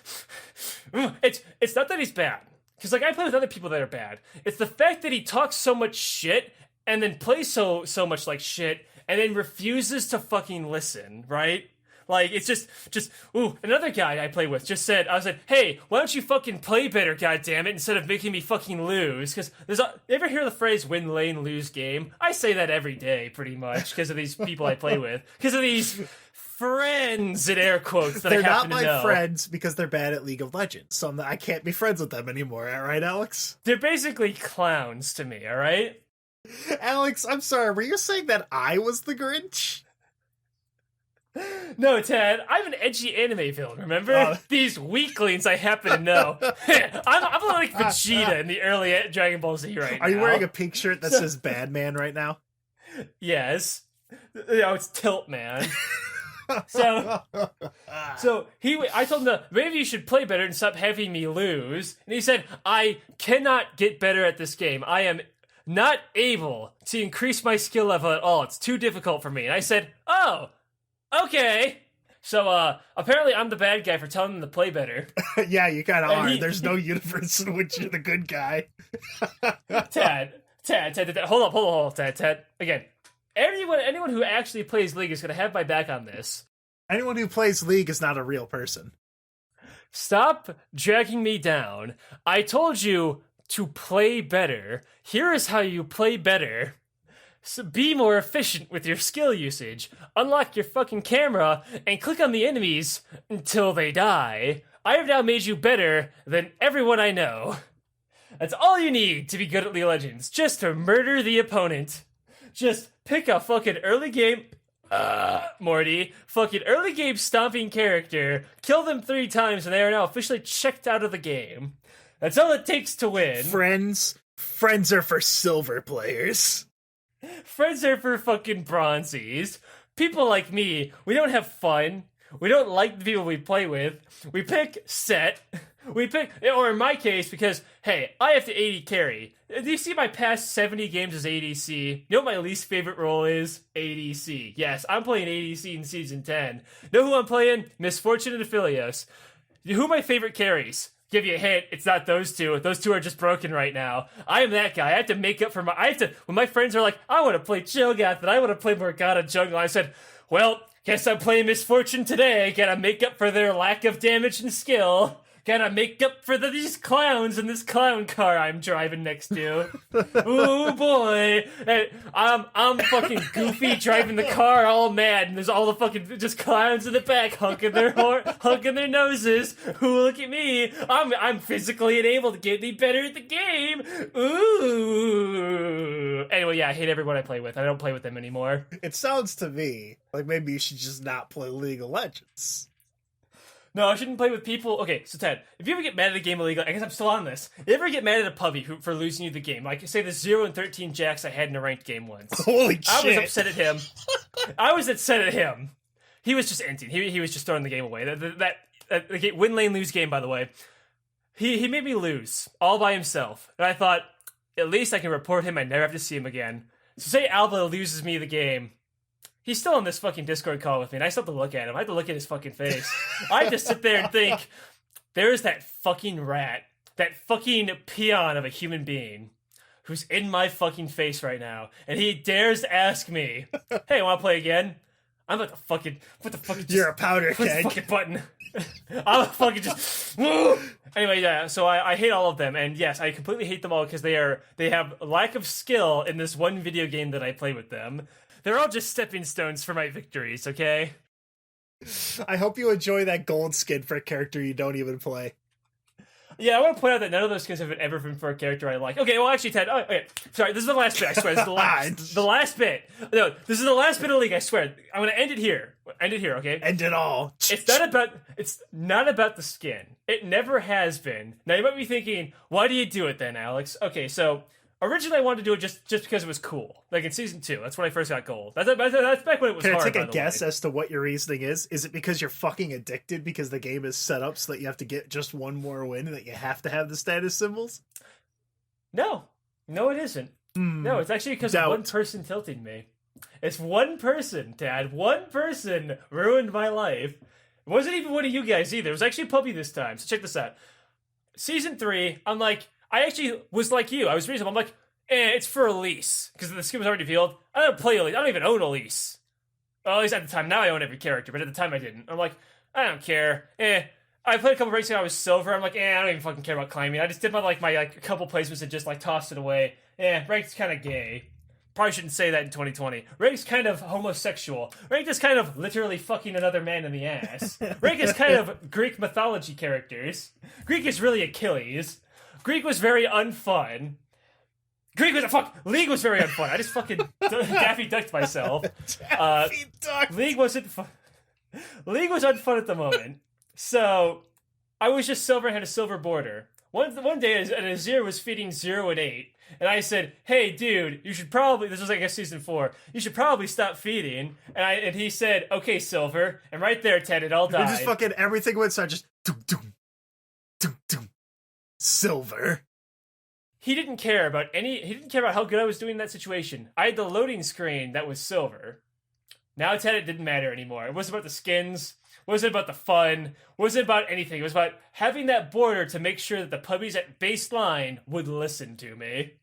It's not that he's bad. Because, like, I play with other people that are bad. It's the fact that he talks so much shit and then plays so much like shit and then refuses to fucking listen, right? Like, it's just, another guy I play with just said, I was like, hey, why don't you fucking play better, goddammit, instead of making me fucking lose? Because you ever hear the phrase win lane, lose game? I say that every day, pretty much, because of these people I play with. Because of these friends, in air quotes, that they're I happen to know. They're not my friends because they're bad at League of Legends, so I can't be friends with them anymore, right, Alex? They're basically clowns to me, alright? Alex, I'm sorry, were you saying that I was the Grinch? No, Ted, I'm an edgy anime villain, remember? These weaklings I happen to know. I'm like Vegeta in the early Dragon Ball Z right now. Are you wearing a pink shirt that says Bad Man right now? Yes. No, it's Tilt Man. So I told him maybe you should play better and stop having me lose. And he said, I cannot get better at this game. I am not able to increase my skill level at all. It's too difficult for me. And I said, oh, okay. So, apparently I'm the bad guy for telling them to play better. Yeah, you kind of are. There's no universe in which you're the good guy. Ted, hold up, Ted. Again, anyone who actually plays League is going to have my back on this. Anyone who plays League is not a real person. Stop dragging me down. I told you to play better. Here is how you play better. So be more efficient with your skill usage. Unlock your fucking camera and click on the enemies until they die. I have now made you better than everyone I know. That's all you need to be good at League of Legends. Just to murder the opponent. Just pick a fucking early game... Morty. Fucking early game stomping character. Kill them 3 times and they are now officially checked out of the game. That's all it takes to win. Friends are for silver players. Friends are for fucking bronzies. People like me, we don't have fun. We don't like the people we play with. We pick set. Or in my case, because, hey, I have to AD carry. Do you see my past 70 games as ADC? You know what my least favorite role is? ADC. Yes, I'm playing ADC in Season 10. Know who I'm playing? Misfortune and Aphelios. Who are my favorite carries? Give you a hint, it's not those two. Those two are just broken right now. I am that guy. I have to make up for when my friends are like, I want to play Cho'Gath, but I want to play Morgana jungle. I said, well, guess I'm playing Misfortune today. Gotta make up for their lack of damage and skill. Gotta make up for these clowns in this clown car I'm driving next to. Ooh boy. Hey, I'm fucking Goofy driving the car all mad, and there's all the fucking just clowns in the back honking their noses. Ooh, look at me. I'm physically unable to get any better at the game. Ooh. Anyway, yeah, I hate everyone I play with. I don't play with them anymore. It sounds to me like maybe you should just not play League of Legends. No, I shouldn't play with people. Okay, so Ted, if you ever get mad at a game of League, I guess I'm still on this. If you ever get mad at a puppy for losing you the game, like say the 0-13 Jax I had in a ranked game once. Holy shit. I was upset at him. He was just empty. He was just throwing the game away. That win lane lose game, by the way. He made me lose all by himself. And I thought, at least I can report him. I never have to see him again. So say Alba loses me the game. He's still on this fucking Discord call with me, and I still have to look at him. I have to look at his fucking face. I have to sit there and think, there's that fucking rat, that fucking peon of a human being, who's in my fucking face right now, and he dares ask me, hey, wanna play again? I'm about to fucking, you're a powder keg. keg. The fucking button. I'm fucking just, anyway, yeah, so I hate all of them, and yes, I completely hate them all because they have lack of skill in this one video game that I play with them. They're all just stepping stones for my victories, okay? I hope you enjoy that gold skin for a character you don't even play. Yeah, I want to point out that none of those skins have ever been for a character I like. Okay, well, actually, Ted, okay, sorry, this is the last bit, I swear. This is the last bit. No, this is the last bit of League, I swear. I'm going to end it here. Okay? End it all. It's not about the skin. It never has been. Now, you might be thinking, why do you do it then, Alex? Okay, so Originally, I wanted to do it just because it was cool. Like in season 2, that's when I first got gold. That's back when it was Can hard. I take a guess as to what your reasoning is? Is it because you're fucking addicted because the game is set up so that you have to get just one more win and that you have to have the status symbols? No, it isn't. No, it's actually because of one person tilting me. It's one person, Dad. One person ruined my life. It wasn't even one of you guys either. It was actually Puppy this time. So check this out. Season 3, I'm like, I actually was like you. I was reasonable. I'm like, it's for Elise. Because the skin was already revealed. I don't play Elise. I don't even own Elise. Well, at least at the time. Now I own every character. But at the time I didn't. I'm like, I don't care. I played a couple races and I was silver. I'm like, I don't even fucking care about climbing. I just did my couple placements and just like tossed it away. Ranked's kind of gay. Probably shouldn't say that in 2020. Ranked's kind of homosexual. Ranked is kind of literally fucking another man in the ass. Ranked is kind of Greek mythology characters. Greek is really Achilles. Greek was very unfun. League was very unfun. I just fucking Daffy Ducked myself. League wasn't fun. League was unfun at the moment. So I was just silver and had a silver border. One day, an Azir was feeding 0 and 8. And I said, hey, dude, you should probably, this was like season 4, you should probably stop feeding. And he said, okay, silver. And right there, Ted, it all died. Just fucking everything went so just doom, doom, doom, doom. Silver. He didn't care about how good I was doing in that situation. I had the loading screen that was silver. Now, Ted, it didn't matter anymore. It wasn't about the skins. It wasn't about the fun. It wasn't about anything. It was about having that border to make sure that the puppies at baseline would listen to me.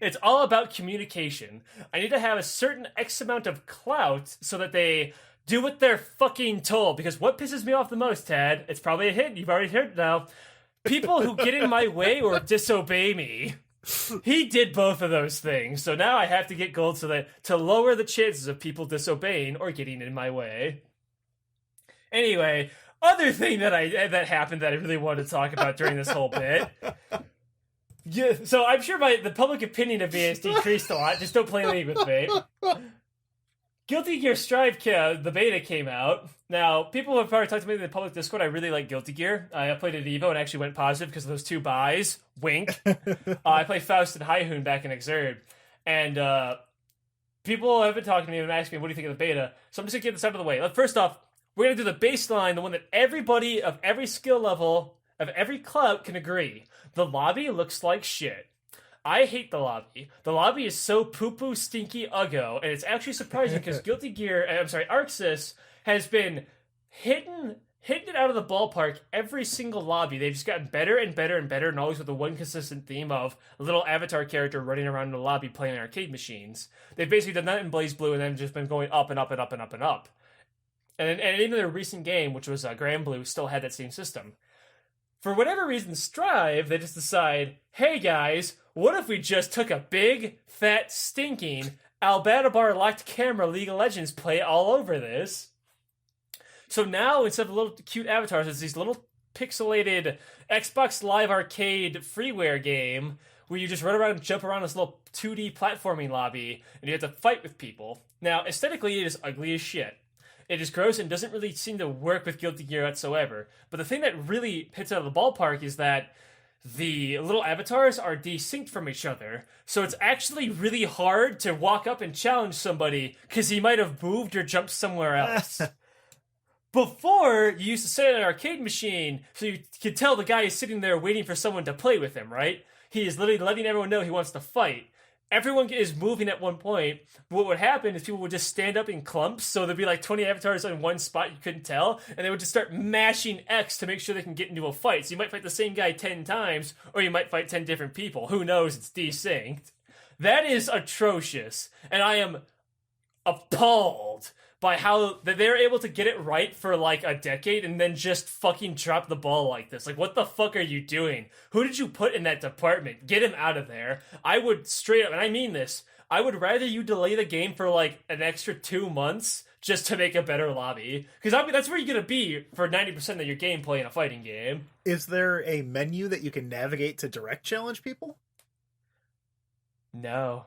It's all about communication. I need to have a certain X amount of clout so that they do what they're fucking told. Because what pisses me off the most, Tad, it's probably a hint, you've already heard it now, people who get in my way or disobey me. He did both of those things. So now I have to get gold so that to lower the chances of people disobeying or getting in my way. Anyway, other thing that happened that I really wanted to talk about during this whole bit. Yeah, so I'm sure the public opinion of me has decreased a lot. Just don't play League with me. Guilty Gear Strive, the beta came out. Now, people have probably talked to me in the public Discord. I really like Guilty Gear. I played at Evo and actually went positive because of those 2 buys. Wink. I played Faust and Haihoon back in Exurb. And people have been talking to me and asking me, what do you think of the beta? So I'm just going to get this out of the way. First off, we're going to do the baseline, the one that everybody of every skill level, of every clout can agree. The lobby looks like shit. I hate the lobby. The lobby is so poo-poo, stinky, uggo, and it's actually surprising because ArcSys has been hitting it out of the ballpark every single lobby. They've just gotten better and better and better, and always with the one consistent theme of a little avatar character running around in the lobby playing arcade machines. They've basically done that in Blaze Blue and then just been going up and up and up and up and up. And even their recent game, which was Grand Blue, still had that same system. For whatever reason, Strive, they just decide, hey guys, what if we just took a big, fat, stinking, Albatabar locked camera League of Legends play all over this? So now, instead of little cute avatars, it's these little pixelated Xbox Live Arcade freeware game where you just run around and jump around this little 2D platforming lobby and you have to fight with people. Now, aesthetically, it is ugly as shit. It is gross and doesn't really seem to work with Guilty Gear whatsoever. But the thing that really hits out of the ballpark is that the little avatars are desynced from each other. So it's actually really hard to walk up and challenge somebody because he might have moved or jumped somewhere else. Before, you used to sit at an arcade machine so you could tell the guy is sitting there waiting for someone to play with him, right? He is literally letting everyone know he wants to fight. Everyone is moving at one point, but what would happen is people would just stand up in clumps, so there'd be like 20 avatars in one spot you couldn't tell, and they would just start mashing X to make sure they can get into a fight. So you might fight the same guy 10 times, or you might fight 10 different people. Who knows? It's desynced. That is atrocious, and I am appalled by how they're able to get it right for like a decade and then just fucking drop the ball like this. Like, what the fuck are you doing? Who did you put in that department? Get him out of there. I would straight up, and I mean this, I would rather you delay the game for like an extra 2 months just to make a better lobby. Because I mean, that's where you're going to be for 90% of your gameplay in a fighting game. Is there a menu that you can navigate to direct challenge people? No.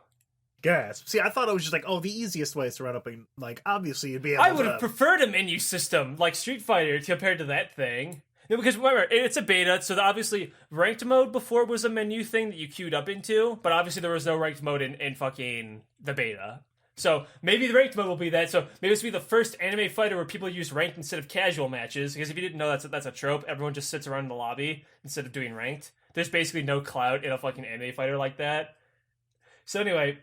Yes. See, I thought it was just like, oh, the easiest way is to run up and, like, obviously you'd be able I would have preferred a menu system like Street Fighter compared to that thing. No, because remember, it's a beta, so obviously ranked mode before was a menu thing that you queued up into, but obviously there was no ranked mode in fucking the beta. So maybe the ranked mode will be that. So maybe this will be the first anime fighter where people use ranked instead of casual matches. Because if you didn't know, that's a trope. Everyone just sits around in the lobby instead of doing ranked. There's basically no clout in a fucking anime fighter like that. So anyway,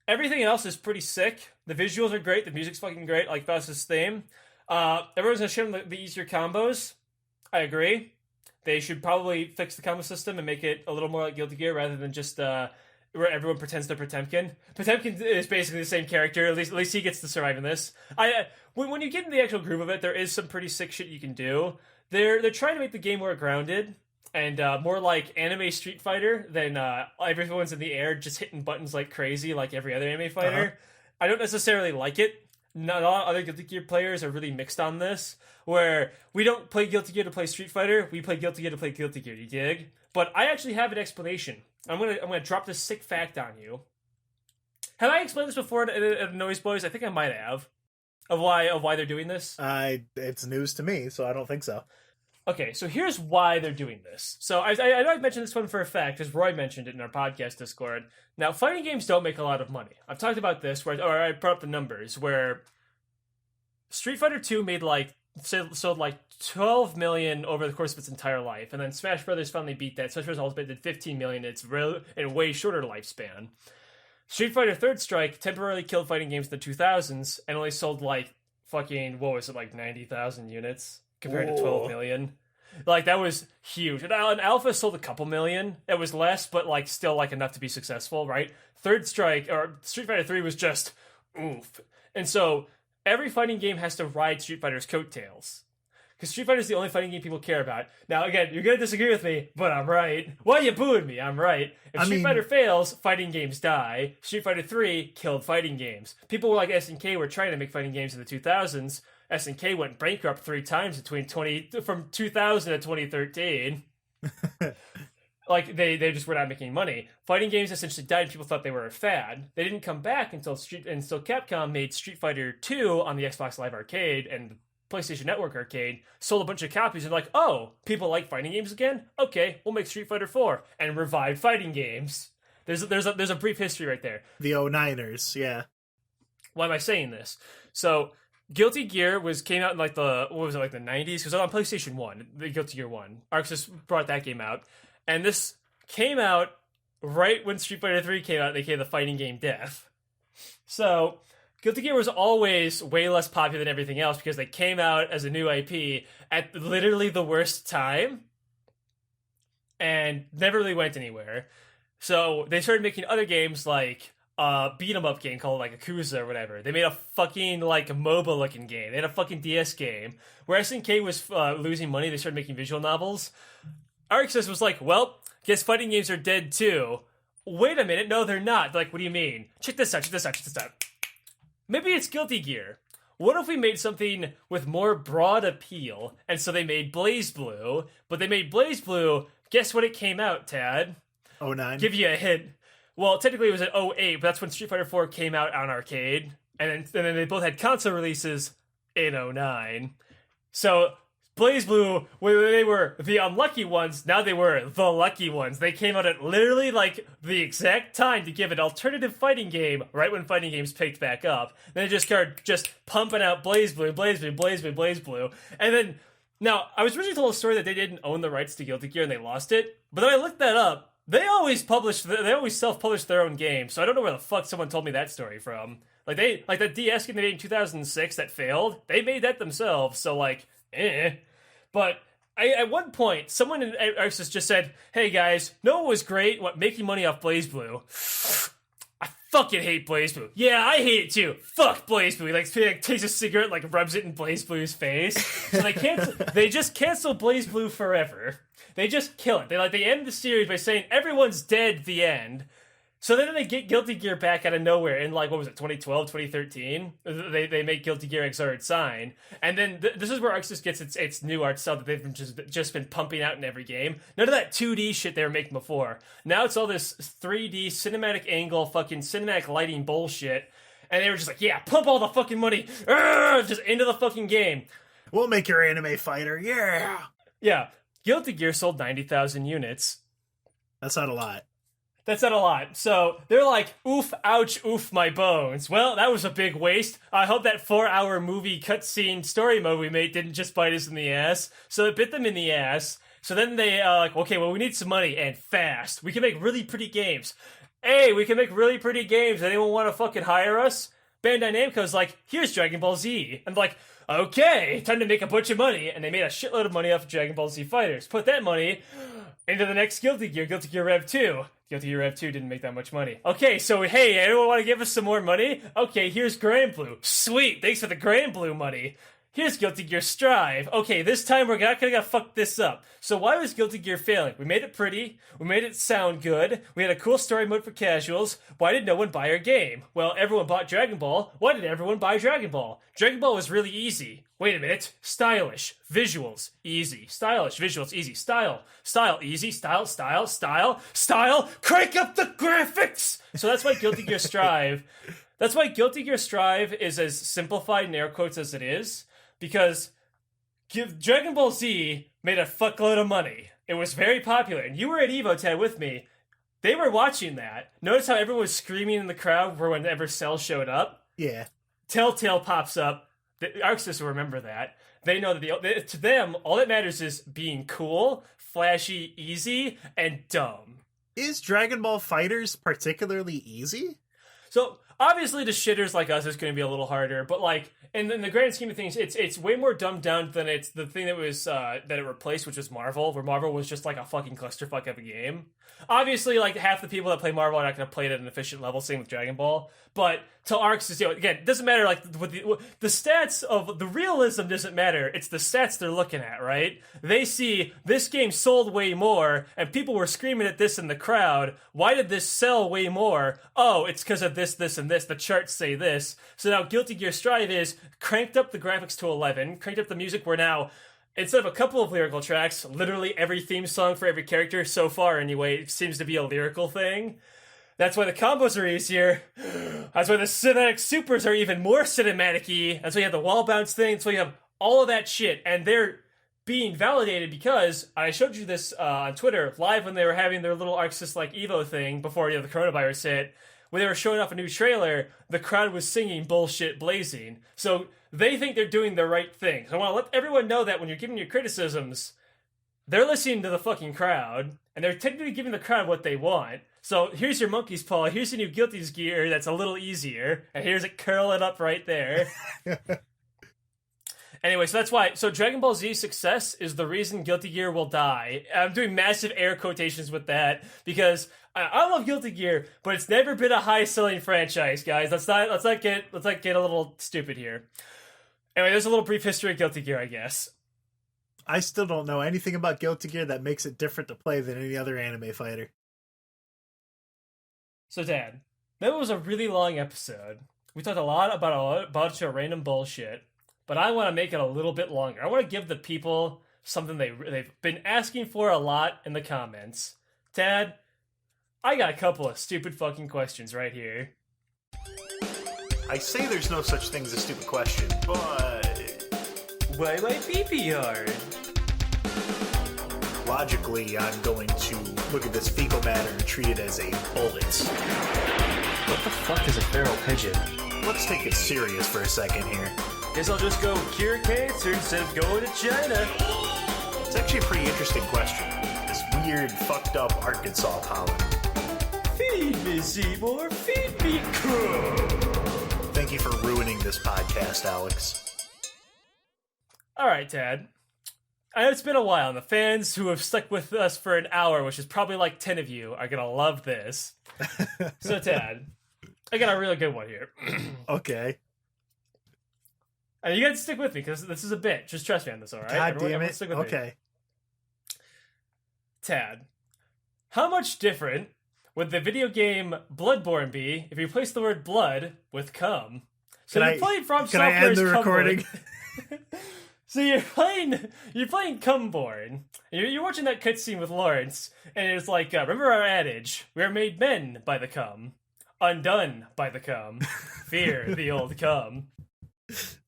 everything else is pretty sick. The visuals are great. The music's fucking great. Like Faust's theme. Everyone's gonna show them the easier combos. I agree. They should probably fix the combo system and make it a little more like Guilty Gear rather than just where everyone pretends they're Potemkin. Potemkin is basically the same character. At least he gets to survive in this. When you get in the actual groove of it, there is some pretty sick shit you can do. They're trying to make the game more grounded and more like anime Street Fighter than everyone's in the air just hitting buttons like crazy like every other anime fighter. I don't necessarily like it. Not a lot of other Guilty Gear players are really mixed on this, where we don't play Guilty Gear to play Street Fighter, we play Guilty Gear to play Guilty Gear, you dig? But I actually have an explanation. I'm gonna drop this sick fact on you. Have I explained this before at Noyz Boyz? I think I might have. Of why they're doing this? It's news to me, so I don't think so. Okay, so here's why they're doing this. So I know I've mentioned this one for a fact, because Roy mentioned it in our podcast Discord. Now, fighting games don't make a lot of money. I've talked about this, or I brought up the numbers, where Street Fighter 2 made sold like 12 million over the course of its entire life, and then Smash Brothers finally beat that. Smash Bros. Ultimate did 15 million in its in a way shorter lifespan. Street Fighter Third Strike temporarily killed fighting games in the 2000s and only sold like fucking, what was it, like 90,000 units compared to 12 million. Like, that was huge. And Alpha sold a couple million. It was less, but like still like enough to be successful, right? Third Strike, or Street Fighter 3 was just oof. And so every fighting game has to ride Street Fighter's coattails. Because Street Fighter is the only fighting game people care about. Now, again, you're going to disagree with me, but I'm right. Why are you booing me? I'm right. If Street Fighter fails, fighting games die. Street Fighter 3 killed fighting games. People like SNK were trying to make fighting games in the 2000s. SNK went bankrupt 3 times from 2000 to 2013. Like, they just were not making money. Fighting games essentially died. People thought they were a fad. They didn't come back until Capcom made Street Fighter 2 on the Xbox Live Arcade and PlayStation Network Arcade, sold a bunch of copies, and like, oh, people like fighting games again? Okay, we'll make Street Fighter 4 and revive fighting games. There's a brief history right there. The 09ers, yeah. Why am I saying this? So Guilty Gear came out in like the 90s? Because it was on PlayStation 1, the Guilty Gear 1. Arxis brought that game out. And this came out right when Street Fighter 3 came out. They came the fighting game death. So Guilty Gear was always way less popular than everything else because they came out as a new IP at literally the worst time and never really went anywhere. So they started making other games like a beat-em-up game called like Yakuza or whatever. They made a fucking like MOBA-looking game. They had a fucking DS game. Where SNK was losing money, they started making visual novels. Arxis was like, well, guess fighting games are dead too. Wait a minute, no they're not. Like, what do you mean? Check this out. Maybe it's Guilty Gear. What if we made something with more broad appeal? And so they made BlazBlue, but they made BlazBlue, guess what it came out, Tad? 09. Give you a hint. Well, technically it was at 08, but that's when Street Fighter 4 came out on arcade. And then they both had console releases in 09. So BlazBlue, when they were the unlucky ones, now they were the lucky ones. They came out at literally like the exact time to give an alternative fighting game right when fighting games picked back up. Then they just started pumping out BlazBlue. And then, now, I was originally told a story that they didn't own the rights to Guilty Gear and they lost it. But then I looked that up. They always self-publish their own games, so I don't know where the fuck someone told me that story from. Like that DS game they made in 2006 that failed, they made that themselves, so like, But at one point, someone in Arxis just said, hey guys, know what was great? Making money off BlazBlue. I fucking hate BlazBlue. Yeah, I hate it too. Fuck BlazBlue. He takes a cigarette, rubs it in BlazBlue's face. So they just cancel BlazBlue forever. They just kill it. They end the series by saying everyone's dead at the end. So then they get Guilty Gear back out of nowhere in 2012, 2013? They make Guilty Gear Exiled Sign. And then this is where Arxis gets its new art style that they've just been pumping out in every game. None of that 2D shit they were making before. Now it's all this 3D cinematic angle, fucking cinematic lighting bullshit. And they were just like, yeah, pump all the fucking money. Just into the fucking game. We'll make your anime fighter, yeah. Yeah, Guilty Gear sold 90,000 units. That's not a lot. That's not a lot. So they're like, oof, ouch, oof, my bones. Well, that was a big waste. I hope that 4-hour movie cutscene story mode we made didn't just bite us in the ass. So it bit them in the ass. So then they like, okay, well, we need some money and fast. We can make really pretty games. Hey, we can make really pretty games. Anyone want to fucking hire us? Bandai Namco's like, here's Dragon Ball Z. And like, okay, time to make a bunch of money. And they made a shitload of money off of Dragon Ball Z Fighters. Put that money into the next Guilty Gear Rev 2. Guilty Gear Rev 2 didn't make that much money. Okay, so hey, anyone want to give us some more money? Okay, here's Grand Blue. Sweet, thanks for the Grand Blue money. Here's Guilty Gear Strive. Okay, this time we're not gonna fuck this up. So why was Guilty Gear failing? We made it pretty. We made it sound good. We had a cool story mode for casuals. Why did no one buy our game? Well, everyone bought Dragon Ball. Why did everyone buy Dragon Ball? Dragon Ball was really easy. Wait a minute. Stylish. Visuals. Easy. Stylish. Visuals. Easy. Style. Style. Easy. Style. Style. Style. Style. Crank up the graphics! So that's why Guilty Gear Strive... That's why Guilty Gear Strive is as simplified in air quotes as it is. Because Dragon Ball Z made a fuckload of money. It was very popular. And you were at Evo, Ted, with me. They were watching that. Notice how everyone was screaming in the crowd for whenever Cell showed up? Yeah. Telltale pops up. The Arxis will remember that. They know that to them, all that matters is being cool, flashy, easy, and dumb. Is Dragon Ball Fighters particularly easy? So, obviously, to shitters like us, it's going to be a little harder, but, like, in the grand scheme of things, it's way more dumbed down than it's the thing that was, that it replaced, which was Marvel, where Marvel was just, like, a fucking clusterfuck of a game. Obviously, like, half the people that play Marvel are not going to play it at an efficient level, same with Dragon Ball, but to Arxis, you know, again, it doesn't matter, like, with the stats of, the realism doesn't matter, it's the stats they're looking at, right? They see, this game sold way more, and people were screaming at this in the crowd, why did this sell way more? Oh, it's because of this, this, and this, the charts say this. So now Guilty Gear Strive is, cranked up the graphics to 11, cranked up the music, where now, instead of a couple of lyrical tracks, literally every theme song for every character, so far anyway, seems to be a lyrical thing. That's why the combos are easier. That's why the cinematic supers are even more cinematic-y. That's why you have the wall bounce thing. That's why you have all of that shit. And they're being validated because, I showed you this on Twitter, live when they were having their little Arxis-like Evo thing before the coronavirus hit. When they were showing off a new trailer, the crowd was singing Bullshit Blazing. So they think they're doing the right thing. So I want to let everyone know that when you're giving your criticisms, they're listening to the fucking crowd, and they're technically giving the crowd what they want. So here's your monkey's paw, here's your new Guilty Gear that's a little easier, and here's it curl it up right there. Anyway, so that's why. So Dragon Ball Z's success is the reason Guilty Gear will die. I'm doing massive air quotations with that because I love Guilty Gear, but it's never been a high-selling franchise, guys. Let's not get a little stupid here. Anyway, there's a little brief history of Guilty Gear, I guess. I still don't know anything about Guilty Gear that makes it different to play than any other anime fighter. So, Dad, that was a really long episode. We talked a lot about a bunch of random bullshit. But I want to make it a little bit longer. I want to give the people something they've been asking for a lot in the comments. Tad, I got a couple of stupid fucking questions right here. I say there's no such thing as a stupid question, but... Why my pee-pee hard? Logically, I'm going to look at this fecal matter and treat it as a bullet. What the fuck is a feral pigeon? Let's take it serious for a second here. Guess I'll just go cure cancer instead of going to China. It's actually a pretty interesting question. This weird, fucked up Arkansas pollen. Feed me, Seymour. Feed me, Crow. Thank you for ruining this podcast, Aleks. All right, Tad. I know it's been a while, and the fans who have stuck with us for an hour, which is probably like 10 of you, are going to love this. So, Tad, I got a really good one here. Okay. And you got to stick with me, because this is a bit. Just trust me on this, all right? God damn it. Okay. Me. Tad, how much different would the video game Bloodborne be if you replace the word blood with cum? So you're playing From Software's Can I end the recording? So you're playing Cumborn. You're watching that cutscene with Lawrence, and it's like, remember our adage, we are made men by the cum, undone by the cum, fear the old cum.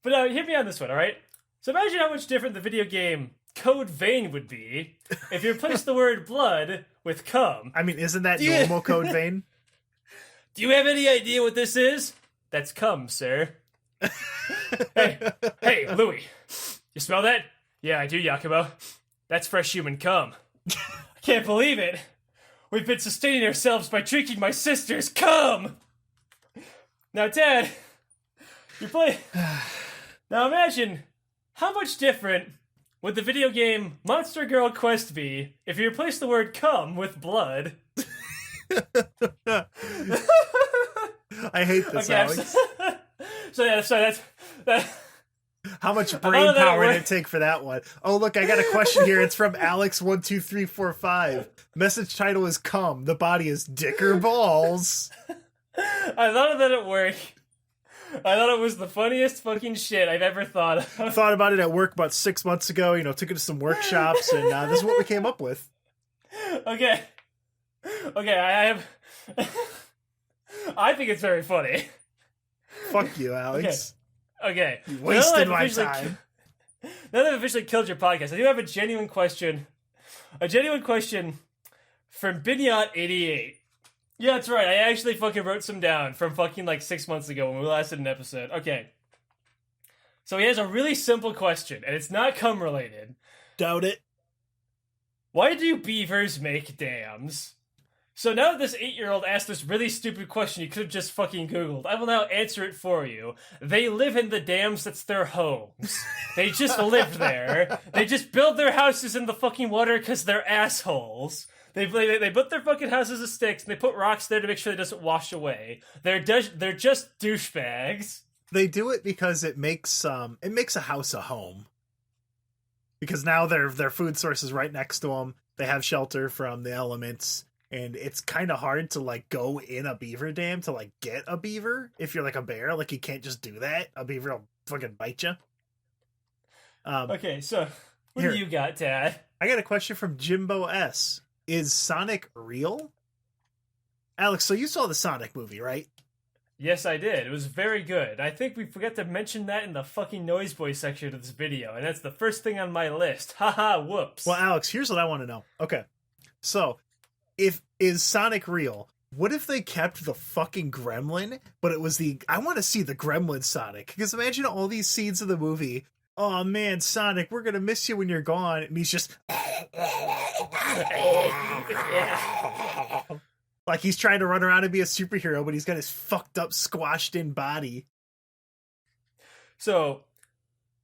But hit me on this one, alright? So imagine how much different the video game code vein would be if you replace the word blood with cum. I mean, isn't that normal code vein? Do you have any idea what this is? That's cum, sir. Hey, Louis. You smell that? Yeah, I do, Yakubo. That's fresh human cum. I can't believe it. We've been sustaining ourselves by drinking my sister's cum. Now, Dad, you play... Now imagine, how much different would the video game Monster Girl Quest be if you replace the word cum with blood? I hate this, Alex. So that's... How much brain power did it take for that one? Oh, look, I got a question here. It's from Aleks12345. Message title is cum. The body is dick or balls. I thought that it worked. I thought it was the funniest fucking shit I've ever thought of. Thought about it at work about 6 months ago. You know, took it to some workshops, and this is what we came up with. Okay, I have... I think it's very funny. Fuck you, Alex. Okay. You wasted my time. Now that I've officially killed your podcast, I do have a genuine question. A genuine question from Binyot88. Yeah, that's right. I actually fucking wrote some down from fucking like 6 months ago when we last did an episode. Okay. So he has a really simple question, and it's not cum related. Doubt it. Why do beavers make dams? So now that this 8-year-old asked this really stupid question you could have just fucking Googled, I will now answer it for you. They live in the dams, that's their homes. They just live there. They just build their houses in the fucking water because they're assholes. They put their fucking houses of sticks and they put rocks there to make sure it doesn't wash away. They're just douchebags. They do it because it makes a house a home. Because now their food source is right next to them. They have shelter from the elements. And it's kind of hard to, like, go in a beaver dam to, like, get a beaver. If you're, like, a bear, like, you can't just do that. A beaver will fucking bite you. Okay, so, what do you got, Tad? I got a question from Jimbo S. Is Sonic real? Alex, so you saw the Sonic movie, right? Yes, I did. It was very good. I think we forgot to mention that in the fucking Noyz Boyz section of this video, and that's the first thing on my list. Haha, whoops. Well, Alex, here's what I want to know. Okay, so... Is Sonic real? What if they kept the fucking gremlin, but it was I want to see the gremlin Sonic. Because imagine all these scenes of the movie. Oh man, Sonic, we're going to miss you when you're gone. And he's just... like he's trying to run around and be a superhero, but he's got his fucked up, squashed in body. So,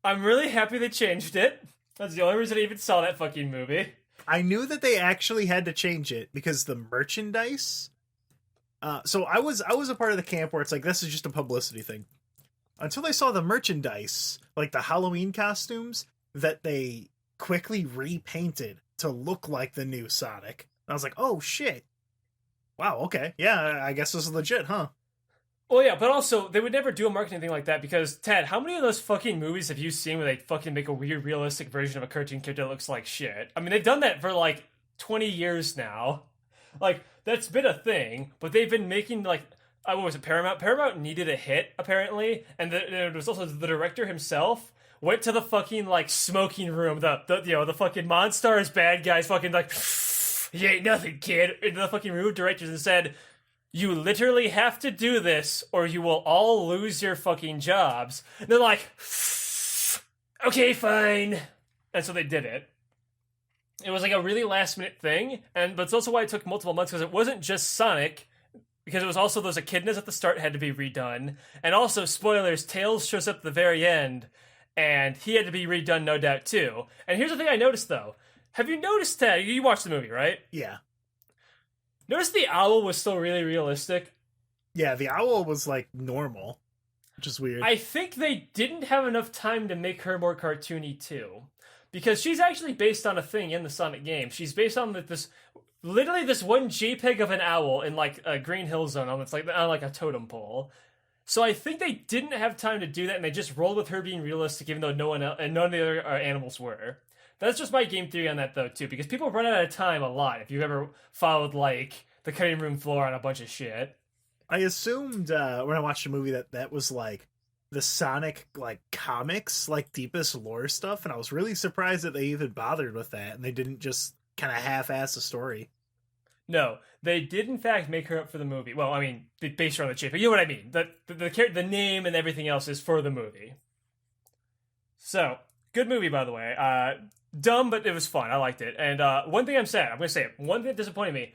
I'm really happy they changed it. That's the only reason I even saw that fucking movie. I knew that they actually had to change it because the merchandise. So I was a part of the camp where it's like, this is just a publicity thing. Until I saw the merchandise, like the Halloween costumes, that they quickly repainted to look like the new Sonic. And I was like, oh shit. Wow, okay. Yeah, I guess this is legit, huh? Well, yeah, but also, they would never do a marketing thing like that because, Ted, how many of those fucking movies have you seen where they fucking make a weird, realistic version of a cartoon character that looks like shit? I mean, they've done that for, like, 20 years now. Like, that's been a thing, but they've been making, like, what was it, Paramount? Paramount needed a hit, apparently, and it was also the director himself went to the fucking, like, smoking room, the fucking Monstars bad guys fucking, like, you ain't nothing, kid, into the fucking room of directors and said... You literally have to do this, or you will all lose your fucking jobs. And they're like, okay, fine. And so they did it. It was like a really last-minute thing, but it's also why it took multiple months, because it wasn't just Sonic, because it was also those echidnas at the start had to be redone. And also, spoilers, Tails shows up at the very end, and he had to be redone, no doubt, too. And here's the thing I noticed, though. Have you noticed that? You watched the movie, right? Yeah. Notice the owl was still really realistic. Yeah, the owl was, like, normal, which is weird. I think they didn't have enough time to make her more cartoony, too. Because she's actually based on a thing in the Sonic game. She's based on this one JPEG of an owl in, like, a green hill zone on like a totem pole. So I think they didn't have time to do that, and they just rolled with her being realistic, even though none of the other animals were. That's just my game theory on that, though, too, because people run out of time a lot if you've ever followed, like, the cutting room floor on a bunch of shit. I assumed when I watched the movie that was, like, the Sonic like comics, like deepest lore stuff, and I was really surprised that they even bothered with that and they didn't just kind of half-ass the story. No, they did in fact make her up for the movie. Well, I mean, based on the chick, but you know what I mean. The name and everything else is for the movie. So, good movie, by the way. Dumb, but it was fun. I liked it. And one thing I'm going to say it. One thing that disappointed me,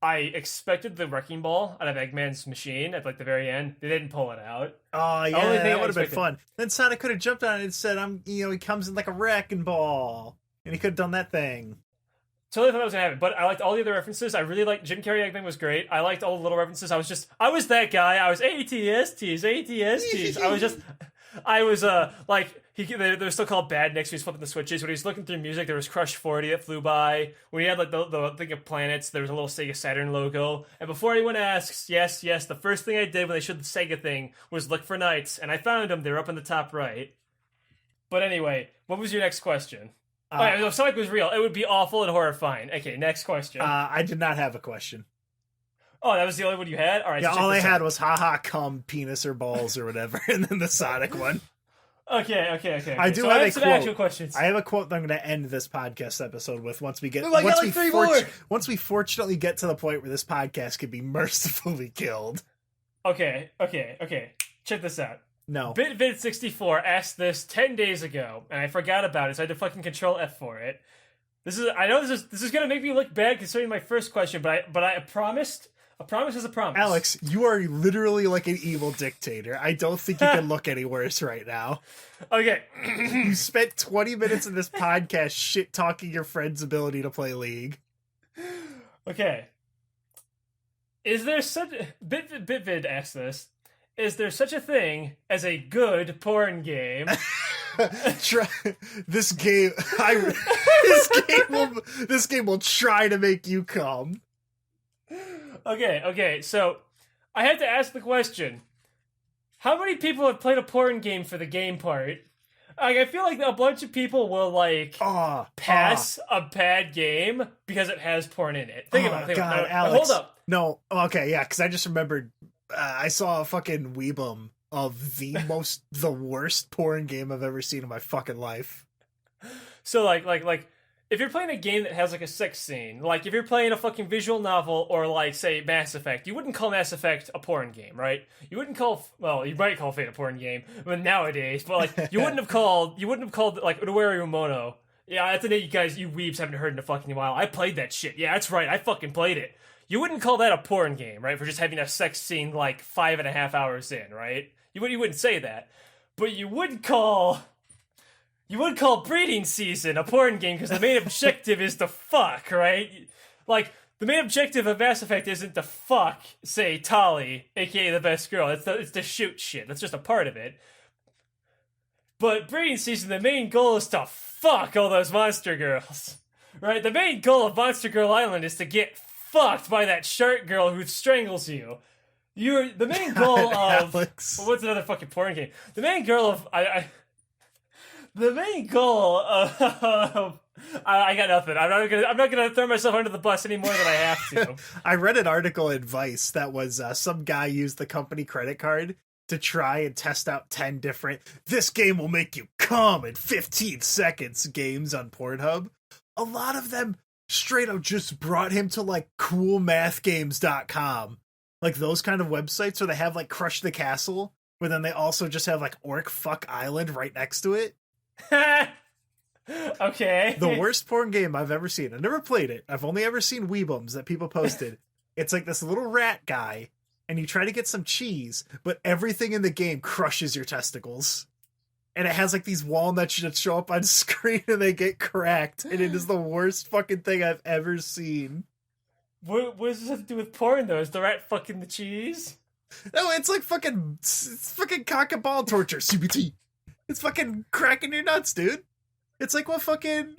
I expected the wrecking ball out of Eggman's machine at like the very end. They didn't pull it out. Oh yeah, that would have been fun. Then Sonic could have jumped on it and said, he comes in like a wrecking ball. And he could have done that thing. Totally thought that was gonna happen, but I liked all the other references. I really liked Jim Carrey Eggman was great. I liked all the little references. I was that guy. I was ATSTs. I was like they're still called bad next. He was flipping the switches when he was looking through music. There was Crush 40 that flew by. When he had like the thing of planets, there was a little Sega Saturn logo. And before anyone asks, yes, the first thing I did when they showed the Sega thing was look for knights, and I found them. They're up in the top right. But anyway, what was your next question? If Sonic was real, it would be awful and horrifying. Okay, next question. I did not have a question. Oh, that was the only one you had? All right. Yeah, all I had was haha, cum, penis, or balls, or whatever, and then the Sonic one. Okay. I do have a some quote. actual questions. I have a quote that I'm going to end this podcast episode with once we get... Once we fortunately get to the point where this podcast can be mercifully killed. Okay. Check this out. No. BitVid64 asked this 10 days ago, and I forgot about it, so I had to fucking Control F for it. I know this is gonna make me look bad considering my first question, but I promised. A promise is a promise. Alex, you are literally like an evil dictator. I don't think you can look any worse right now. Okay. You spent 20 minutes in this podcast shit-talking your friend's ability to play League. Okay. Is there such... BitVid asked this. Is there such a thing as a good porn game? This game will try to make you come. Okay, so I had to ask the question. How many people have played a porn game for the game part? Like, I feel like a bunch of people will, pass a bad game because it has porn in it. Think about it. God, Alex. Hold up. No, okay, yeah, because I just remembered I saw a fucking Weebum of the worst porn game I've ever seen in my fucking life. So, like, if you're playing a game that has, like, a sex scene, like, if you're playing a fucking visual novel or, like, say, Mass Effect, you wouldn't call Mass Effect a porn game, right? You wouldn't call, well, you might call Fate a porn game nowadays, but, like, you wouldn't have called, like, Uruwari Umono. Yeah, that's a name you weebs haven't heard in a fucking while. I played that shit. Yeah, that's right. I fucking played it. You wouldn't call that a porn game, right? For just having a sex scene, like, 5.5 hours in, right? You wouldn't say that. But you would call Breeding Season a porn game because the main objective is to fuck, right? Like, the main objective of Mass Effect isn't to fuck, say, Tali, aka the best girl. It's to shoot shit. That's just a part of it. But Breeding Season, the main goal is to fuck all those monster girls, right? The main goal of Monster Girl Island is to get fucked by that shark girl who strangles you. The main goal of... Alex. Well, what's another fucking porn game? The main goal of... The main goal of... I got nothing. I'm not gonna throw myself under the bus any more than I have to. I read an article in Vice that was some guy used the company credit card to try and test out 10 different "this game will make you come in 15 seconds" games on Pornhub. A lot of them straight up just brought him to like coolmathgames.com. Like those kind of websites where they have like Crush the Castle, where then they also just have like Orc Fuck Island right next to it. Okay. The worst porn game I've ever seen. I've never played it. I've only ever seen Weebums that people posted. It's like this little rat guy, and you try to get some cheese, but everything in the game crushes your testicles. And it has like these walnuts that show up on screen and they get cracked, and it is the worst fucking thing I've ever seen. What does this have to do with porn, though? Is the rat fucking the cheese? No, it's like fucking cock and ball torture, CBT. It's fucking cracking your nuts, dude. It's like what fucking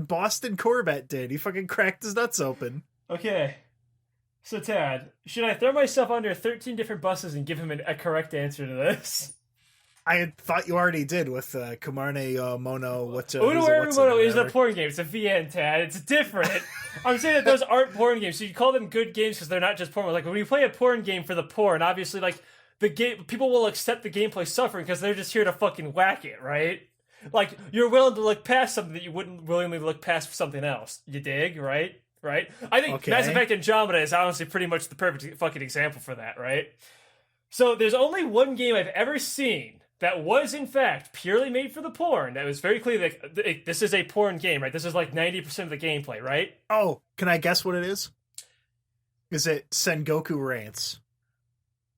Boston Corbett did. He fucking cracked his nuts open. Okay. So, Tad, should I throw myself under 13 different buses and give him a correct answer to this? I had thought you already did with Kumarne Mono. Uruwari Mono is a porn game. It's a VN, Tad. It's different. I'm saying that those aren't porn games, so you call them good games because they're not just porn. Like, when you play a porn game for the porn, obviously, like, the game people will accept the gameplay suffering because they're just here to fucking whack it, right? Like, you're willing to look past something that you wouldn't willingly look past for something else. You dig, right? Right? I think Mass Effect Andromeda is honestly pretty much the perfect fucking example for that, right? So there's only one game I've ever seen that was, in fact, purely made for the porn. That was very clear that this is a porn game, right? This is like 90% of the gameplay, right? Oh, can I guess what it is? Is it Sengoku Rants?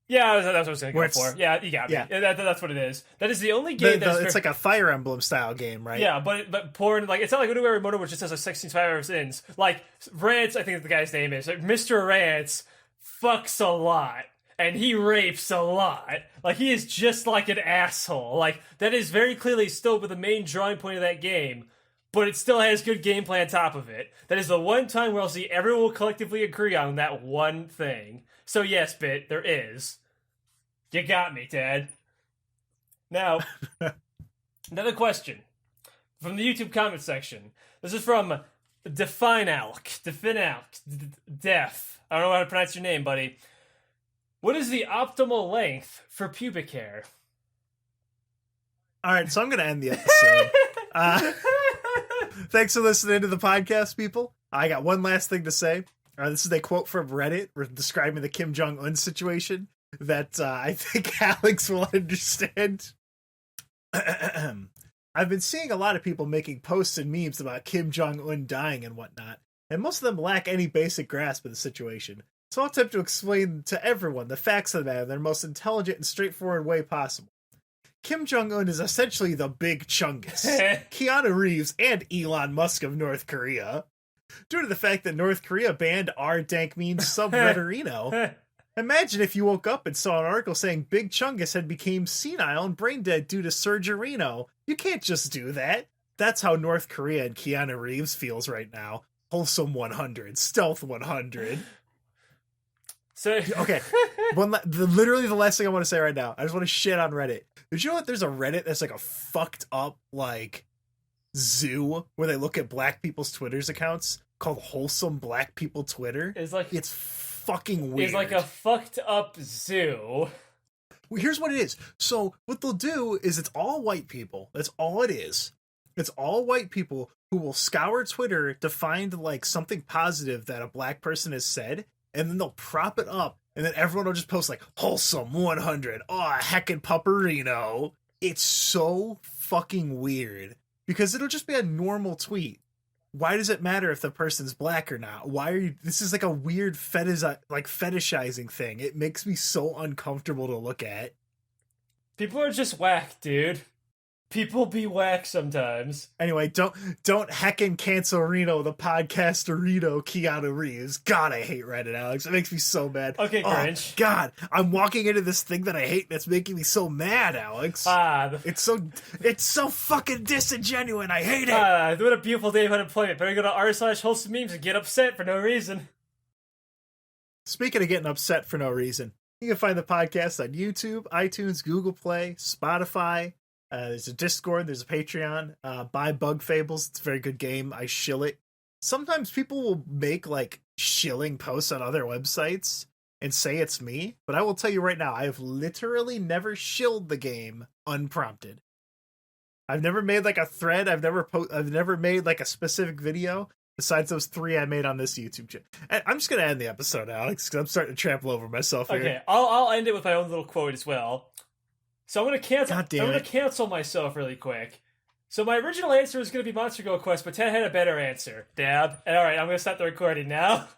Yeah, that's what I was going to go for. Yeah, you got me. Yeah. That's what it is. That is the only game it's like a Fire Emblem style game, right? Yeah, but porn, like, it's not like Unuwa Remoto, which just has a 16 hours in. Like, Rance, I think the guy's name is, like, Mr. Rance fucks a lot. And he rapes a lot. Like, he is just like an asshole. Like, that is very clearly still the main drawing point of that game, but it still has good gameplay on top of it. That is the one time where I'll see everyone will collectively agree on that one thing. So yes, Bit, there is. You got me, Dad. Now, another question from the YouTube comment section. This is from Definalk. Def. I don't know how to pronounce your name, buddy. What is the optimal length for pubic hair? All right, so I'm going to end the episode. Thanks for listening to the podcast, people. I got one last thing to say. This is a quote from Reddit describing the Kim Jong Un situation that I think Aleks will understand. I've been seeing a lot of people making posts and memes about Kim Jong Un dying and whatnot, and most of them lack any basic grasp of the situation. So I'll attempt to explain to everyone the facts of the matter in their most intelligent and straightforward way possible. Kim Jong Un is essentially the big Chungus, Keanu Reeves, and Elon Musk of North Korea. Due to the fact that North Korea banned R-Dank means submarino, imagine if you woke up and saw an article saying Big Chungus had become senile and brain dead due to surgerino. You can't just do that. That's how North Korea and Keanu Reeves feels right now. Wholesome 100, stealth 100. So okay, literally the last thing I want to say right now. I just want to shit on Reddit. Did you know that there's a Reddit that's like a fucked up like zoo where they look at black people's Twitter's accounts called Wholesome Black People Twitter? It's fucking weird. It's like a fucked up zoo. Well, here's what it is. So what they'll do is it's all white people. That's all it is. It's all white people who will scour Twitter to find like something positive that a black person has said. And then they'll prop it up, and then everyone will just post like, wholesome 100, oh, heckin' pupperino. It's so fucking weird, because it'll just be a normal tweet. Why does it matter if the person's black or not? Why are you, this is like a weird fetishizing thing. It makes me so uncomfortable to look at. People are just whack, dude. People be whack sometimes. Anyway, don't heckin' cancel Reno, the podcaster Reno, Keanu Reeves. God, I hate Reddit, Aleks. It makes me so mad. Okay, Grinch. God, I'm walking into this thing that I hate that's making me so mad, Aleks. It's so fucking disingenuous. I hate it. What a beautiful day of unemployment. Better go to r/wholesome memes and get upset for no reason. Speaking of getting upset for no reason, you can find the podcast on YouTube, iTunes, Google Play, Spotify. There's a Discord, there's a Patreon. Buy Bug Fables, it's a very good game. I shill it. Sometimes people will make like shilling posts on other websites and say it's me, but I will tell you right now, I have literally never shilled the game unprompted. I've never made like a thread. I've never made like a specific video besides those 3 I made on this YouTube channel. I'm just gonna end the episode, Aleks, because I'm starting to trample over myself here. Okay, I'll end it with my own little quote as well. So I'm gonna cancel myself really quick. So my original answer was gonna be Monster Go Quest, but Ted had a better answer. Dab. And alright, I'm gonna stop the recording now.